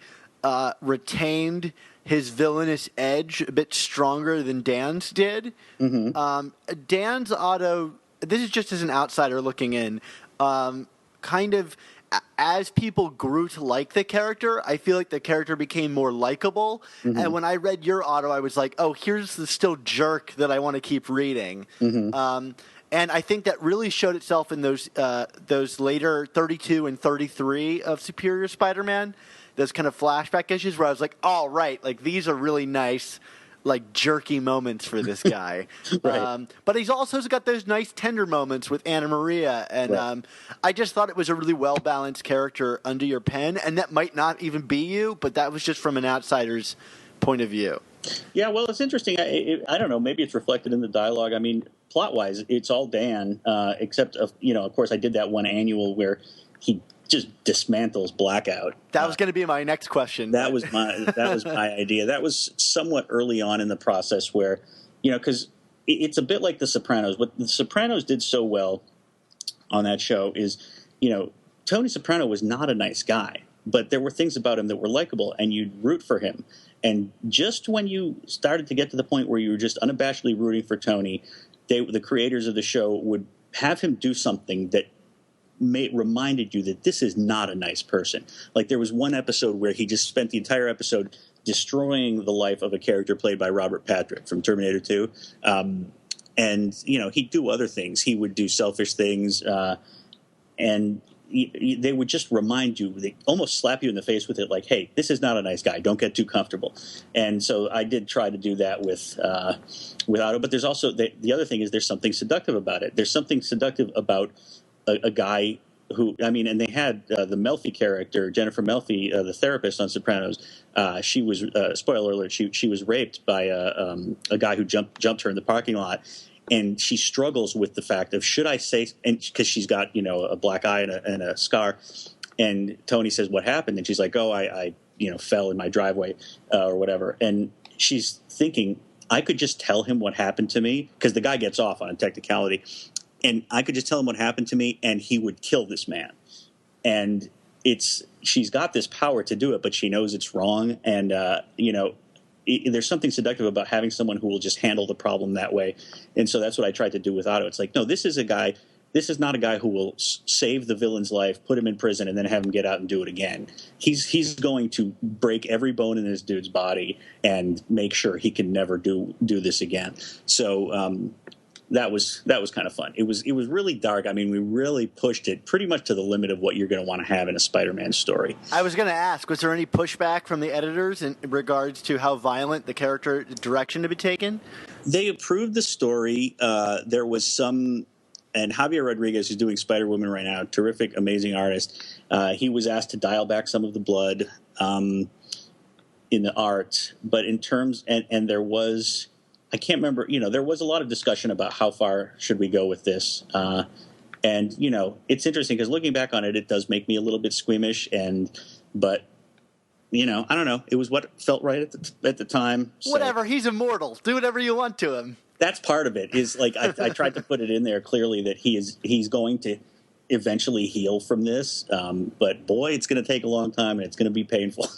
retained his villainous edge a bit stronger than Dan's did. Mm-hmm. Dan's auto, this is just as an outsider looking in, kind of as people grew to like the character, I feel like the character became more likable. Mm-hmm. And when I read your auto, I was like, oh, here's the still jerk that I want to keep reading. Mm-hmm. And I think that really showed itself in those later 32 and 33 of Superior Spider-Man, those kind of flashback issues where I was like, oh, right, like these are really nice, like jerky moments for this guy. Right. But he's also got those nice tender moments with Anna Maria. And right. I just thought it was a really well-balanced character under your pen. And that might not even be you, but that was just from an outsider's point of view. Yeah, well, it's interesting. I don't know. Maybe it's reflected in the dialogue. I mean, plot-wise, it's all Dan, except, of course, I did that one annual where he just dismantles Blackout. That was going to be my next question. That was my idea. That was somewhat early on in the process where, because it's a bit like The Sopranos. What The Sopranos did so well on that show is, Tony Soprano was not a nice guy, but there were things about him that were likable, and you'd root for him. And just when you started to get to the point where you were just unabashedly rooting for Tony, the creators of the show would have him do something that reminded you that this is not a nice person. Like there was one episode where he just spent the entire episode destroying the life of a character played by Robert Patrick from Terminator 2. And, he'd do other things. He would do selfish things. And they would just remind you, they almost slap you in the face with it like, hey, this is not a nice guy. Don't get too comfortable. And so I did try to do that with Otto. But there's also the other thing is there's something seductive about it. There's something seductive about a guy who, and they had the Melfi character, Jennifer Melfi, the therapist on Sopranos. She was, spoiler alert, she was raped by a guy who jumped her in the parking lot. And she struggles with the fact of, should I say, and because she's got, a black eye and a scar. And Tony says, what happened? And she's like, oh, I fell in my driveway or whatever. And she's thinking, I could just tell him what happened to me, because the guy gets off on a technicality. And I could just tell him what happened to me, and he would kill this man. And she's got this power to do it, but she knows it's wrong. And, there's something seductive about having someone who will just handle the problem that way. And so that's what I tried to do with Otto. It's like, no, this is not a guy who will save the villain's life, put him in prison, and then have him get out and do it again. He's going to break every bone in this dude's body and make sure he can never do this again. So, that was kind of fun. It was really dark. I mean, we really pushed it pretty much to the limit of what you're going to want to have in a Spider-Man story. I was going to ask, was there any pushback from the editors in regards to how violent the character direction to be taken? They approved the story. There was some, and Javier Rodriguez, who's doing Spider-Woman right now, terrific, amazing artist. He was asked to dial back some of the blood in the art, but in terms, and there was, I can't remember, there was a lot of discussion about how far should we go with this. And, it's interesting because looking back on it, it does make me a little bit squeamish. But, I don't know. It was what felt right at the time. So. Whatever. He's immortal. Do whatever you want to him. That's part of it is like, I tried to put it in there clearly that he's going to eventually heal from this. But boy, it's going to take a long time and it's going to be painful.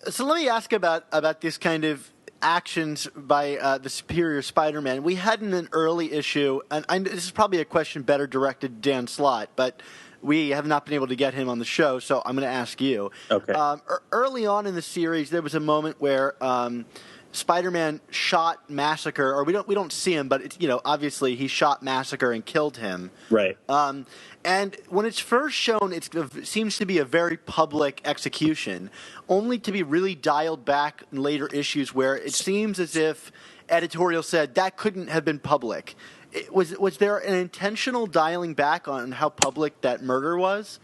So let me ask about this kind of actions by the Superior Spider-Man. We had in an early issue, and this is probably a question better directed to Dan Slott, but we have not been able to get him on the show, so I'm going to ask you. Okay. Early on in the series, there was a moment where Spider-Man shot Massacre, or we don't see him, but it's, obviously he shot Massacre and killed him. Right. And when it's first shown, it seems to be a very public execution, only to be really dialed back in later issues where it seems as if editorial said that couldn't have been public. Was there an intentional dialing back on how public that murder was?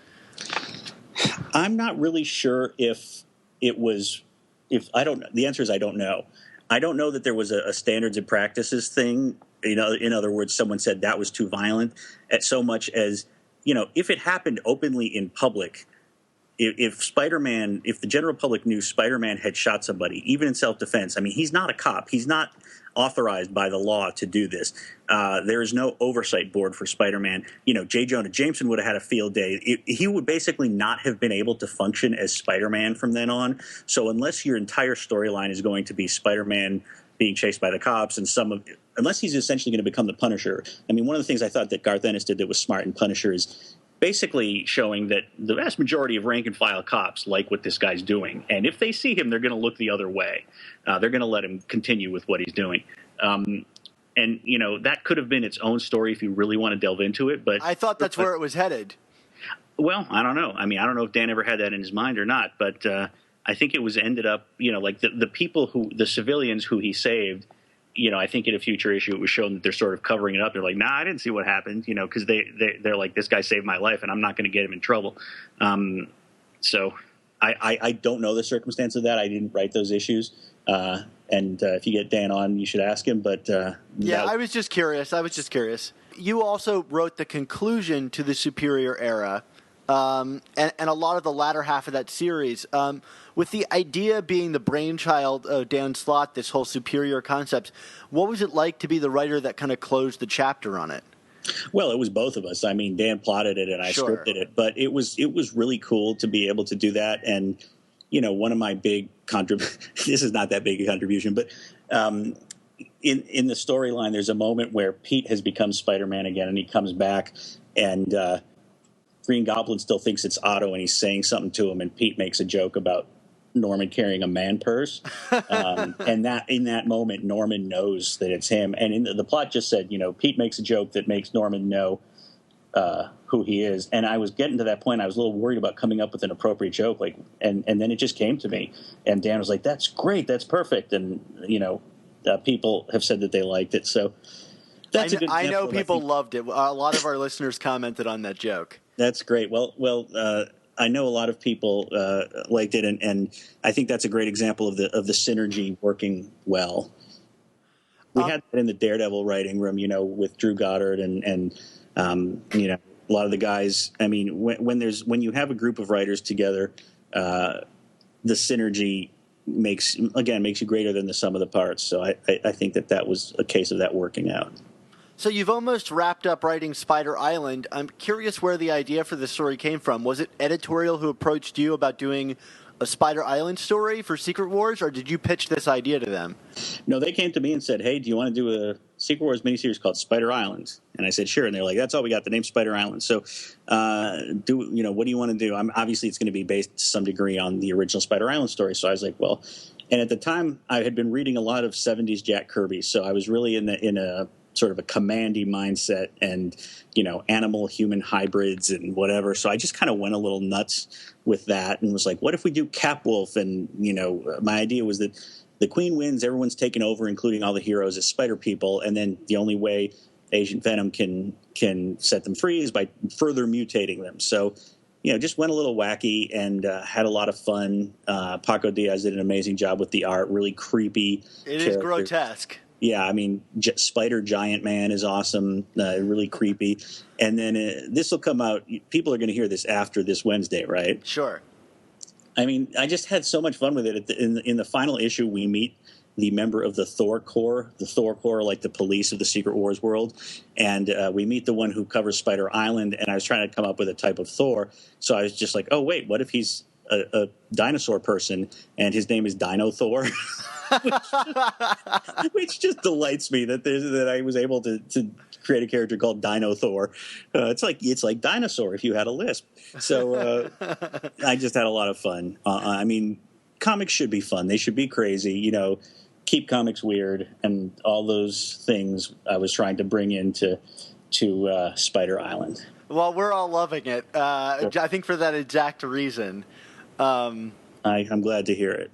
I'm not really sure if it was. I don't know. The answer is I don't know. I don't know that there was a standards and practices thing. In other words, someone said that was too violent. At so much as, if it happened openly in public, if the general public knew Spider-Man had shot somebody, even in self-defense, he's not a cop. He's not authorized by the law to do this. There is no oversight board for Spider-Man. J. Jonah Jameson would have had a field day. He would basically not have been able to function as Spider-Man from then on. So unless your entire storyline is going to be Spider-Man being chased by the cops and unless he's essentially going to become the Punisher. One of the things I thought that Garth Ennis did that was smart in Punisher is basically showing that the vast majority of rank-and-file cops like what this guy's doing. And if they see him, they're going to look the other way. They're going to let him continue with what he's doing. And, that could have been its own story if you really want to delve into it. But I thought that's where it was headed. Well, I don't know. I don't know if Dan ever had that in his mind or not. But I think it was ended up, like the people the civilians who he saved, I think in a future issue it was shown that they're sort of covering it up. They're like, nah, I didn't see what happened, because they're like, this guy saved my life and I'm not going to get him in trouble. So I don't know the circumstance of that. I didn't write those issues. And if you get Dan on, you should ask him. But I was just curious. You also wrote the conclusion to the Superior Era. And a lot of the latter half of that series, with the idea being the brainchild of Dan Slott, this whole superior concept, what was it like to be the writer that kind of closed the chapter on it? Well, it was both of us. Dan plotted it and I scripted it, but it was really cool to be able to do that. And, one of my big this is not that big a contribution, but in the storyline, there's a moment where Pete has become Spider-Man again and he comes back and Green Goblin still thinks it's Otto, and he's saying something to him, and Pete makes a joke about Norman carrying a man purse, and that in that moment, Norman knows that it's him. And in the plot just said, Pete makes a joke that makes Norman know who he is. And I was getting to that point. I was a little worried about coming up with an appropriate joke, and then it just came to me. And Dan was like, "That's great, that's perfect." And people have said that they liked it, so. That's a good I know people loved it. A lot of our listeners commented on that joke. That's great. Well, I know a lot of people liked it, and I think that's a great example of the synergy working well. We had that in the Daredevil writing room, with Drew Goddard and a lot of the guys. When you have a group of writers together, the synergy makes you greater than the sum of the parts. So I think that was a case of that working out. So you've almost wrapped up writing Spider Island. I'm curious where the idea for this story came from. Was it editorial who approached you about doing a Spider Island story for Secret Wars, or did you pitch this idea to them? No, they came to me and said, "Hey, do you want to do a Secret Wars miniseries called Spider Island?" And I said, "Sure." And they're like, "That's all we got. The name Spider Island." So, what do you want to do? Obviously, it's going to be based to some degree on the original Spider Island story. So I was like, well, and at the time, I had been reading a lot of '70s Jack Kirby, so I was really in a sort of a commandy mindset and, animal-human hybrids and whatever. So I just kind of went a little nuts with that and was like, what if we do Capwolf? And, my idea was that the Queen wins, everyone's taken over, including all the heroes as spider people, and then the only way Agent Venom can set them free is by further mutating them. So, just went a little wacky and had a lot of fun. Paco Diaz did an amazing job with the art, really creepy. It is grotesque. Yeah, Spider Giant Man is awesome, really creepy. And then this will come out. People are going to hear this after this Wednesday, right? Sure. I just had so much fun with it. In the final issue, we meet the member of the Thor Corps. The Thor Corps, like the police of the Secret Wars world. And we meet the one who covers Spider Island. And I was trying to come up with a type of Thor. So I was just like, oh, wait, what if he's a dinosaur person and his name is Dino Thor? which just delights me that I was able to create a character called Dino Thor. It's like dinosaur if you had a lisp. So I just had a lot of fun. I mean, comics should be fun. They should be crazy. You know, keep comics weird and all those things I was trying to bring into Spider Island. Well, we're all loving it. I think for that exact reason. I'm glad to hear it.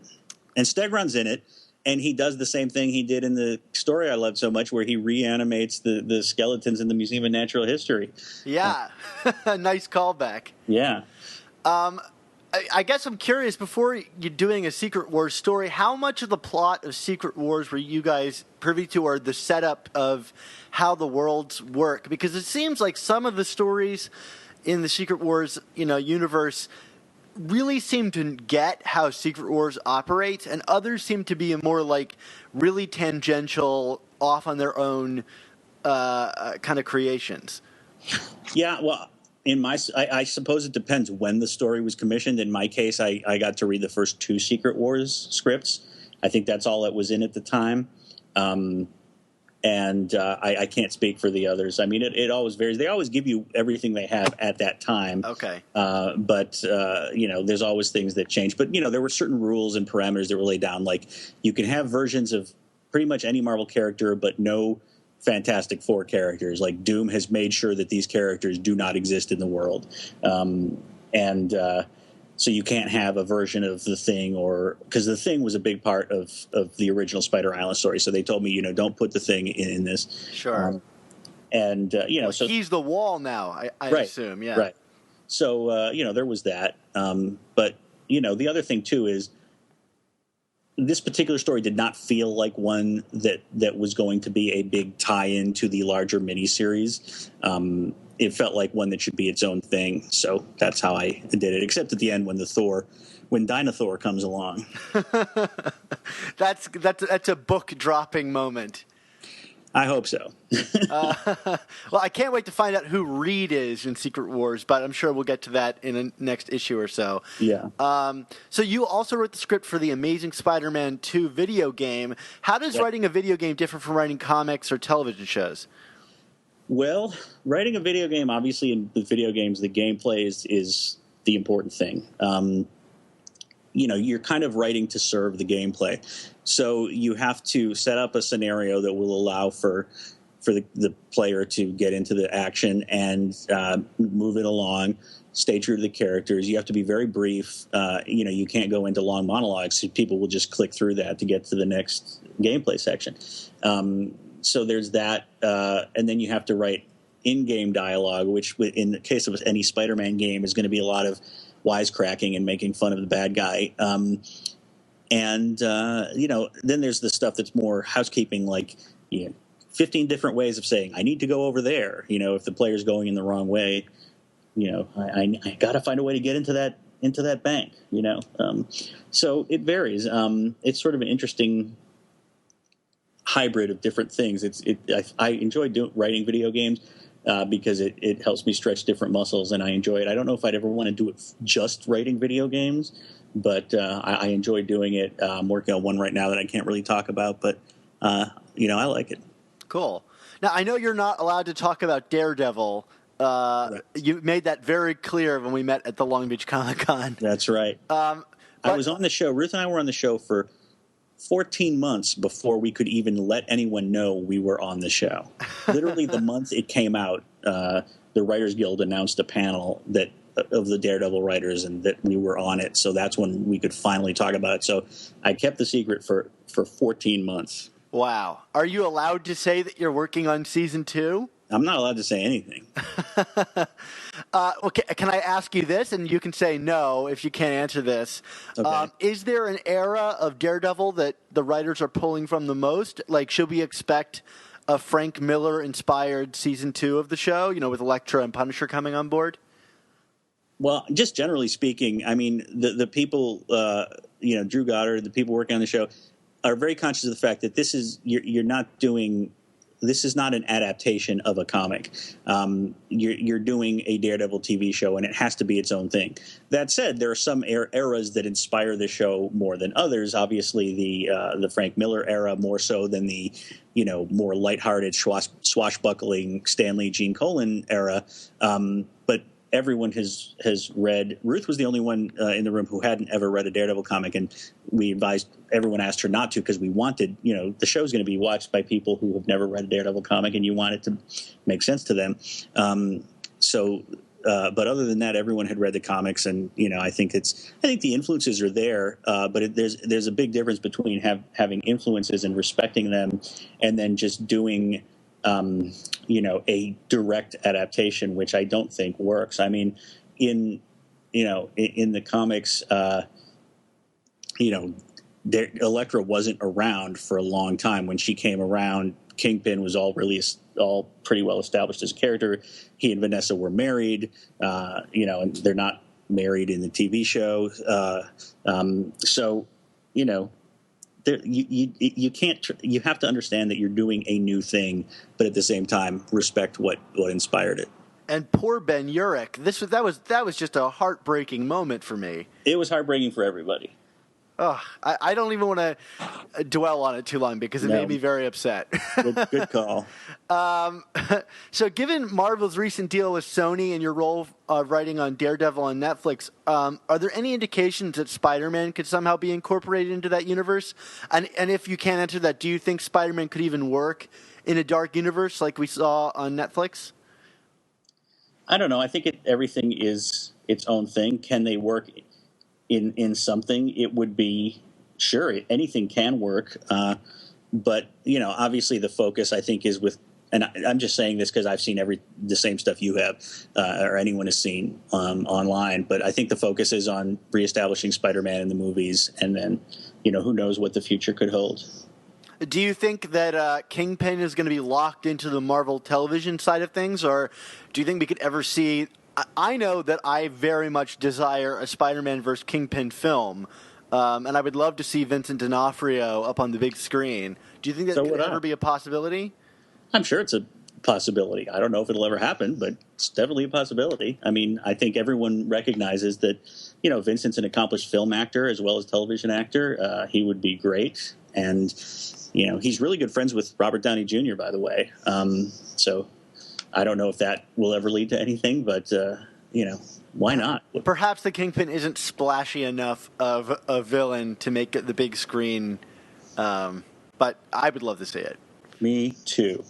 And Stegron's in it, and he does the same thing he did in the story I loved so much, where he reanimates the skeletons in the Museum of Natural History. Yeah, nice callback. Yeah. I guess I'm curious, before you're doing a Secret Wars story, how much of the plot of Secret Wars were you guys privy to, or the setup of how the worlds work? Because it seems like some of the stories in the Secret Wars, universe really seem to get how Secret Wars operates, and others seem to be more like really tangential, off on their own kind of creations. Yeah, well, I suppose it depends when the story was commissioned. In my case, I got to read the first 2 Secret Wars scripts. I think that's all that was in at the time. And I can't speak for the others. I mean, it always varies. They always give you everything they have at that time. Okay. But there's always things that change. But, there were certain rules and parameters that were laid down. Like, you can have versions of pretty much any Marvel character, but no Fantastic Four characters. Like, Doom has made sure that these characters do not exist in the world. So you can't have a version of the Thing, or because the Thing was a big part of the original Spider Island story. So they told me, don't put the Thing in this. Sure. So he's the Wall now, I right, assume. Yeah. Right. So, there was that. But, the other thing, too, is this particular story did not feel like one that was going to be a big tie-in to the larger miniseries. It felt like one that should be its own thing. So that's how I did it, except at the end when Dinothor comes along. That's a book-dropping moment. I hope so. Well, I can't wait to find out who Reed is in Secret Wars, but I'm sure we'll get to that in the next issue or so. Yeah. So you also wrote the script for the Amazing Spider-Man 2 video game. How does writing a video game differ from writing comics or television shows? Well, writing a video game, obviously, in the video games, the gameplay is the important thing. You're kind of writing to serve the gameplay. So you have to set up a scenario that will allow for the player to get into the action and move it along, stay true to the characters. You have to be very brief. You can't go into long monologues. So people will just click through that to get to the next gameplay section. So there's that. And then you have to write in-game dialogue, which in the case of any Spider-Man game is going to be a lot of wisecracking and making fun of the bad guy. Then there's the stuff that's more housekeeping, like 15 different ways of saying, I need to go over there. If the player's going in the wrong way, I got to find a way to get into that bank, So it varies. It's sort of an interesting hybrid of different things. I enjoy writing video games because it helps me stretch different muscles, and I enjoy it. I don't know if I'd ever want to do it just writing video games, but I enjoy doing it. I'm working on one right now that I can't really talk about, but I like it. Cool. Now, I know you're not allowed to talk about Daredevil. Right. You made that very clear when we met at the Long Beach Comic-Con. That's right. I was on the show. Ruth and I were on the show for 14 months before we could even let anyone know we were on the show. Literally the month it came out, the Writers Guild announced a panel of the Daredevil writers and that we were on it. So that's when we could finally talk about it. So I kept the secret for 14 months. Wow. Are you allowed to say that you're working on season 2? I'm not allowed to say anything. Okay, can I ask you this? And you can say no if you can't answer this. Okay. Is there an era of Daredevil that the writers are pulling from the most? Like, should we expect a Frank Miller-inspired season 2 of the show, with Elektra and Punisher coming on board? Well, just generally speaking, I mean, the people, Drew Goddard, the people working on the show, are very conscious of the fact that this is you're not doing this is not an adaptation of a comic. You're doing a Daredevil TV show, and it has to be its own thing. That said, there are some eras that inspire the show more than others. Obviously, the Frank Miller era more so than the more lighthearted, swashbuckling Stan Lee, Gene Colan era. But everyone has read. Ruth was the only one in the room who hadn't ever read a Daredevil comic, and everyone asked her not to because we wanted, the show's going to be watched by people who have never read a Daredevil comic, and you want it to make sense to them. But other than that, everyone had read the comics, and I think the influences are there, but there's a big difference between having influences and respecting them, and then just doing a direct adaptation, which I don't think works. I mean, in the comics, Elektra wasn't around for a long time. When she came around, Kingpin was all pretty well established as a character. He and Vanessa were married, and they're not married in the TV show. You can't. You have to understand that you're doing a new thing, but at the same time, respect what inspired it. And poor Ben Urich. That was just a heartbreaking moment for me. It was heartbreaking for everybody. Oh, I don't even want to dwell on it too long because it made me very upset. Good call. So given Marvel's recent deal with Sony and your role writing on Daredevil on Netflix, are there any indications that Spider-Man could somehow be incorporated into that universe? And if you can't answer that, do you think Spider-Man could even work in a dark universe like we saw on Netflix? I don't know. I think everything is its own thing. Can they work in something? It would be, sure, anything can work, but obviously the focus, I think, is with, and I'm just saying this because I've seen the same stuff you have, or anyone has seen online, but I think the focus is on reestablishing Spider-Man in the movies, and then who knows what the future could hold. Do you think that Kingpin is going to be locked into the Marvel television side of things, or do you think we could ever see? I know that I very much desire a Spider-Man versus Kingpin film, and I would love to see Vincent D'Onofrio up on the big screen. Do you think that could ever be a possibility? I'm sure it's a possibility. I don't know if it'll ever happen, but it's definitely a possibility. I mean, I think everyone recognizes that, Vincent's an accomplished film actor as well as television actor. He would be great. And, he's really good friends with Robert Downey Jr., by the way. So I don't know if that will ever lead to anything, but, why not? Perhaps the Kingpin isn't splashy enough of a villain to make it the big screen, but I would love to see it. Me too.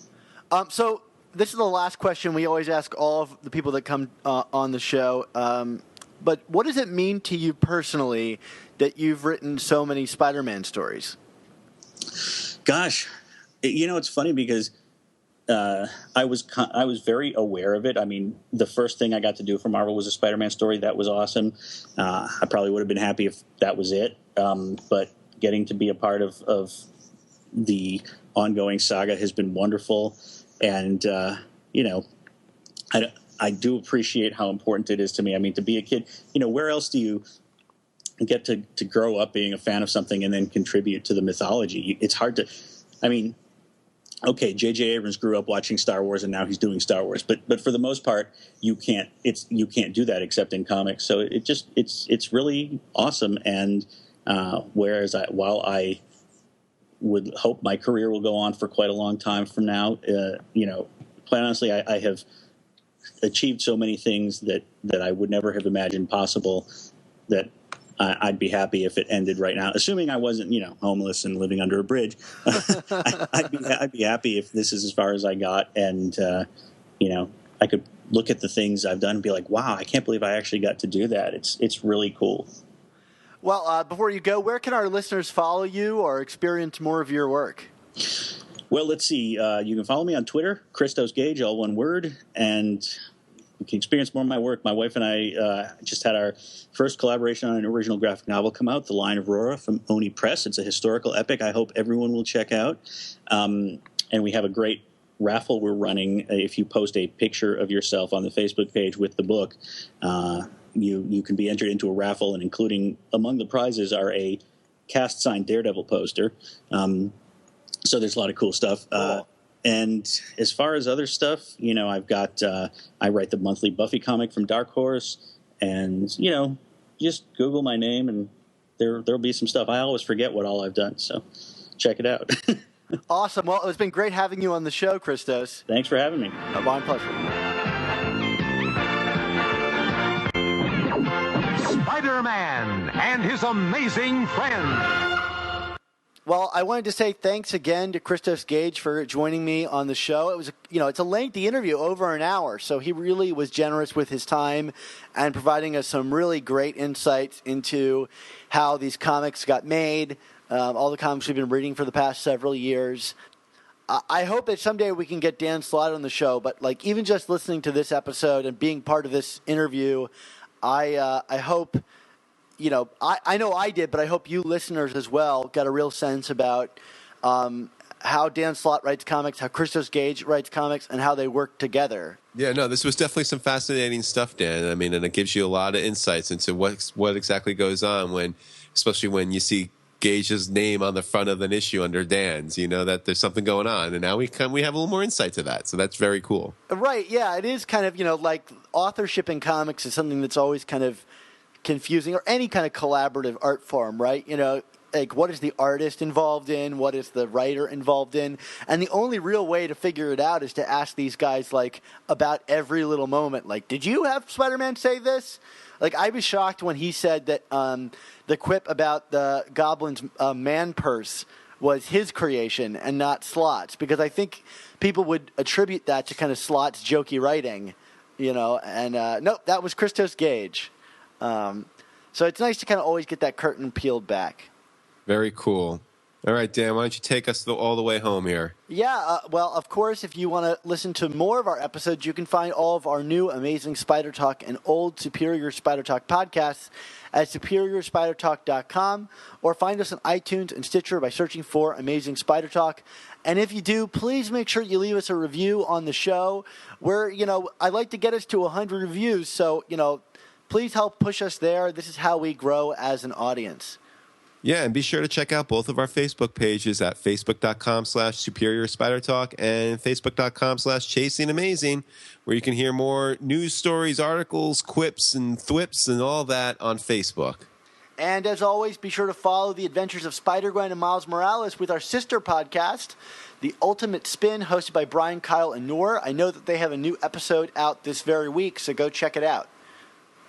So this is the last question we always ask all of the people that come on the show. But what does it mean to you personally that you've written so many Spider-Man stories? Gosh, it's funny because I was very aware of it. I mean, the first thing I got to do for Marvel was a Spider-Man story. That was awesome. I probably would have been happy if that was it. But getting to be a part of the ongoing saga has been wonderful. And, I do appreciate how important it is to me. I mean, to be a kid, where else do you get to grow up being a fan of something and then contribute to the mythology? It's hard to, I mean, okay, J.J. Abrams grew up watching Star Wars and now he's doing Star Wars, but for the most part, you can't do that except in comics. So it's really awesome. And whereas while I would hope my career will go on for quite a long time from now, quite honestly, I have achieved so many things that I would never have imagined possible that I'd be happy if it ended right now, assuming I wasn't, homeless and living under a bridge. I'd be happy if this is as far as I got, and I could look at the things I've done and be like, wow, I can't believe I actually got to do that. It's really cool. Well, before you go, where can our listeners follow you or experience more of your work? Well, let's see. You can follow me on Twitter, Christos Gage, all one word, and you can experience more of my work. My wife and I just had our first collaboration on an original graphic novel come out, The Line of Rora from Oni Press. It's a historical epic I hope everyone will check out. And we have a great raffle we're running. If you post a picture of yourself on the Facebook page with the book, you can be entered into a raffle, and including among the prizes are a cast-signed Daredevil poster. So there's a lot of cool stuff. Cool. And as far as other stuff, I've got I write the monthly Buffy comic from Dark Horse, and just Google my name and there'll be some stuff. I always forget what all I've done, so check it out. Awesome. Well, it's been great having you on the show, Christos. Thanks for having me. My pleasure. Spider-Man and his amazing friends. Well, I wanted to say thanks again to Christos Gage for joining me on the show. It was, it's a lengthy interview, over an hour, so he really was generous with his time and providing us some really great insights into how these comics got made, all the comics we've been reading for the past several years. I hope that someday we can get Dan Slott on the show, but even just listening to this episode and being part of this interview, I hope. I know I did, but I hope you listeners as well got a real sense about how Dan Slott writes comics, how Christos Gage writes comics, and how they work together. Yeah, no, this was definitely some fascinating stuff, Dan. I mean, and it gives you a lot of insights into what exactly goes on especially when you see Gage's name on the front of an issue under Dan's, that there's something going on. And now we have a little more insight to that. So that's very cool. Right, yeah, it is kind of, like authorship in comics is something that's always kind of confusing, or any kind of collaborative art form, right? Like what is the artist involved in? What is the writer involved in? And the only real way to figure it out is to ask these guys, about every little moment. Like, did you have Spider-Man say this? I was shocked when he said that the quip about the Goblin's man purse was his creation and not Slott's, because I think people would attribute that to kind of Slott's jokey writing, and nope, that was Christos Gage. So it's nice to kind of always get that curtain peeled back. Very cool. All right, Dan, why don't you take us all the way home here? Yeah, well, of course, if you want to listen to more of our episodes, you can find all of our new Amazing Spider Talk and old Superior Spider Talk podcasts at superiorspidertalk.com, or find us on iTunes and Stitcher by searching for Amazing Spider Talk. And if you do, please make sure you leave us a review on the show. Where, I'd like to get us to 100 reviews, so, please help push us there. This is how we grow as an audience. Yeah, and be sure to check out both of our Facebook pages at facebook.com/Superior Spider Talk and facebook.com/Chasing Amazing, where you can hear more news stories, articles, quips, and thwips, and all that on Facebook. And as always, be sure to follow the adventures of Spider-Gwen and Miles Morales with our sister podcast, The Ultimate Spin, hosted by Brian, Kyle, and Noor. I know that they have a new episode out this very week, so go check it out.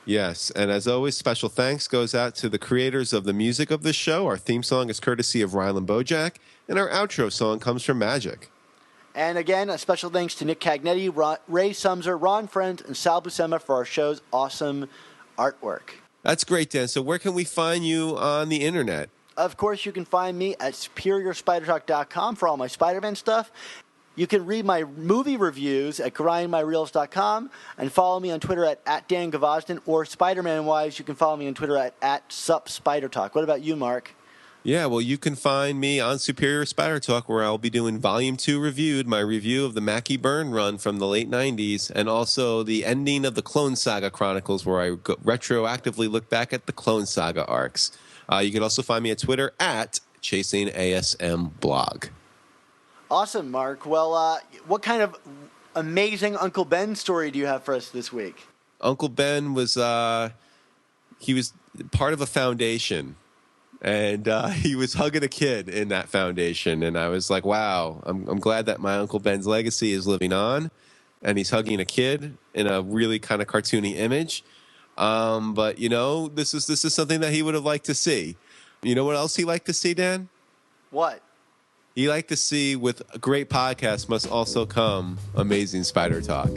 Yes, and as always, special thanks goes out to the creators of the music of this show. Our theme song is courtesy of Rylan Bojack, and our outro song comes from Magic. And again, a special thanks to Nick Cagnetti, Ray Sumser, Ron Friend, and Sal Buscema for our show's awesome artwork. That's great, Dan. So where can we find you on the internet? Of course, you can find me at superiorspidertalk.com for all my Spider-Man stuff. You can read my movie reviews at grindmyreels.com, and follow me on Twitter at Dan Gvozden, or Spider-Man-wise, you can follow me on Twitter at SupSpiderTalk. What about you, Mark? Yeah, well, you can find me on Superior Spider Talk, where I'll be doing Volume 2 reviewed, my review of the Mackie Byrne run from the late 90s, and also the ending of the Clone Saga Chronicles, where I retroactively look back at the Clone Saga arcs. You can also find me at Twitter at ChasingASMblog. Awesome, Mark. Well, what kind of amazing Uncle Ben story do you have for us this week? Uncle Ben was he was part of a foundation, and he was hugging a kid in that foundation, and I was like, wow, I'm glad that my Uncle Ben's legacy is living on, and he's hugging a kid in a really kind of cartoony image. But this is something that he would have liked to see. You know what else he liked to see, Dan? What? He liked to see, with a great podcast must also come amazing Spider Talk.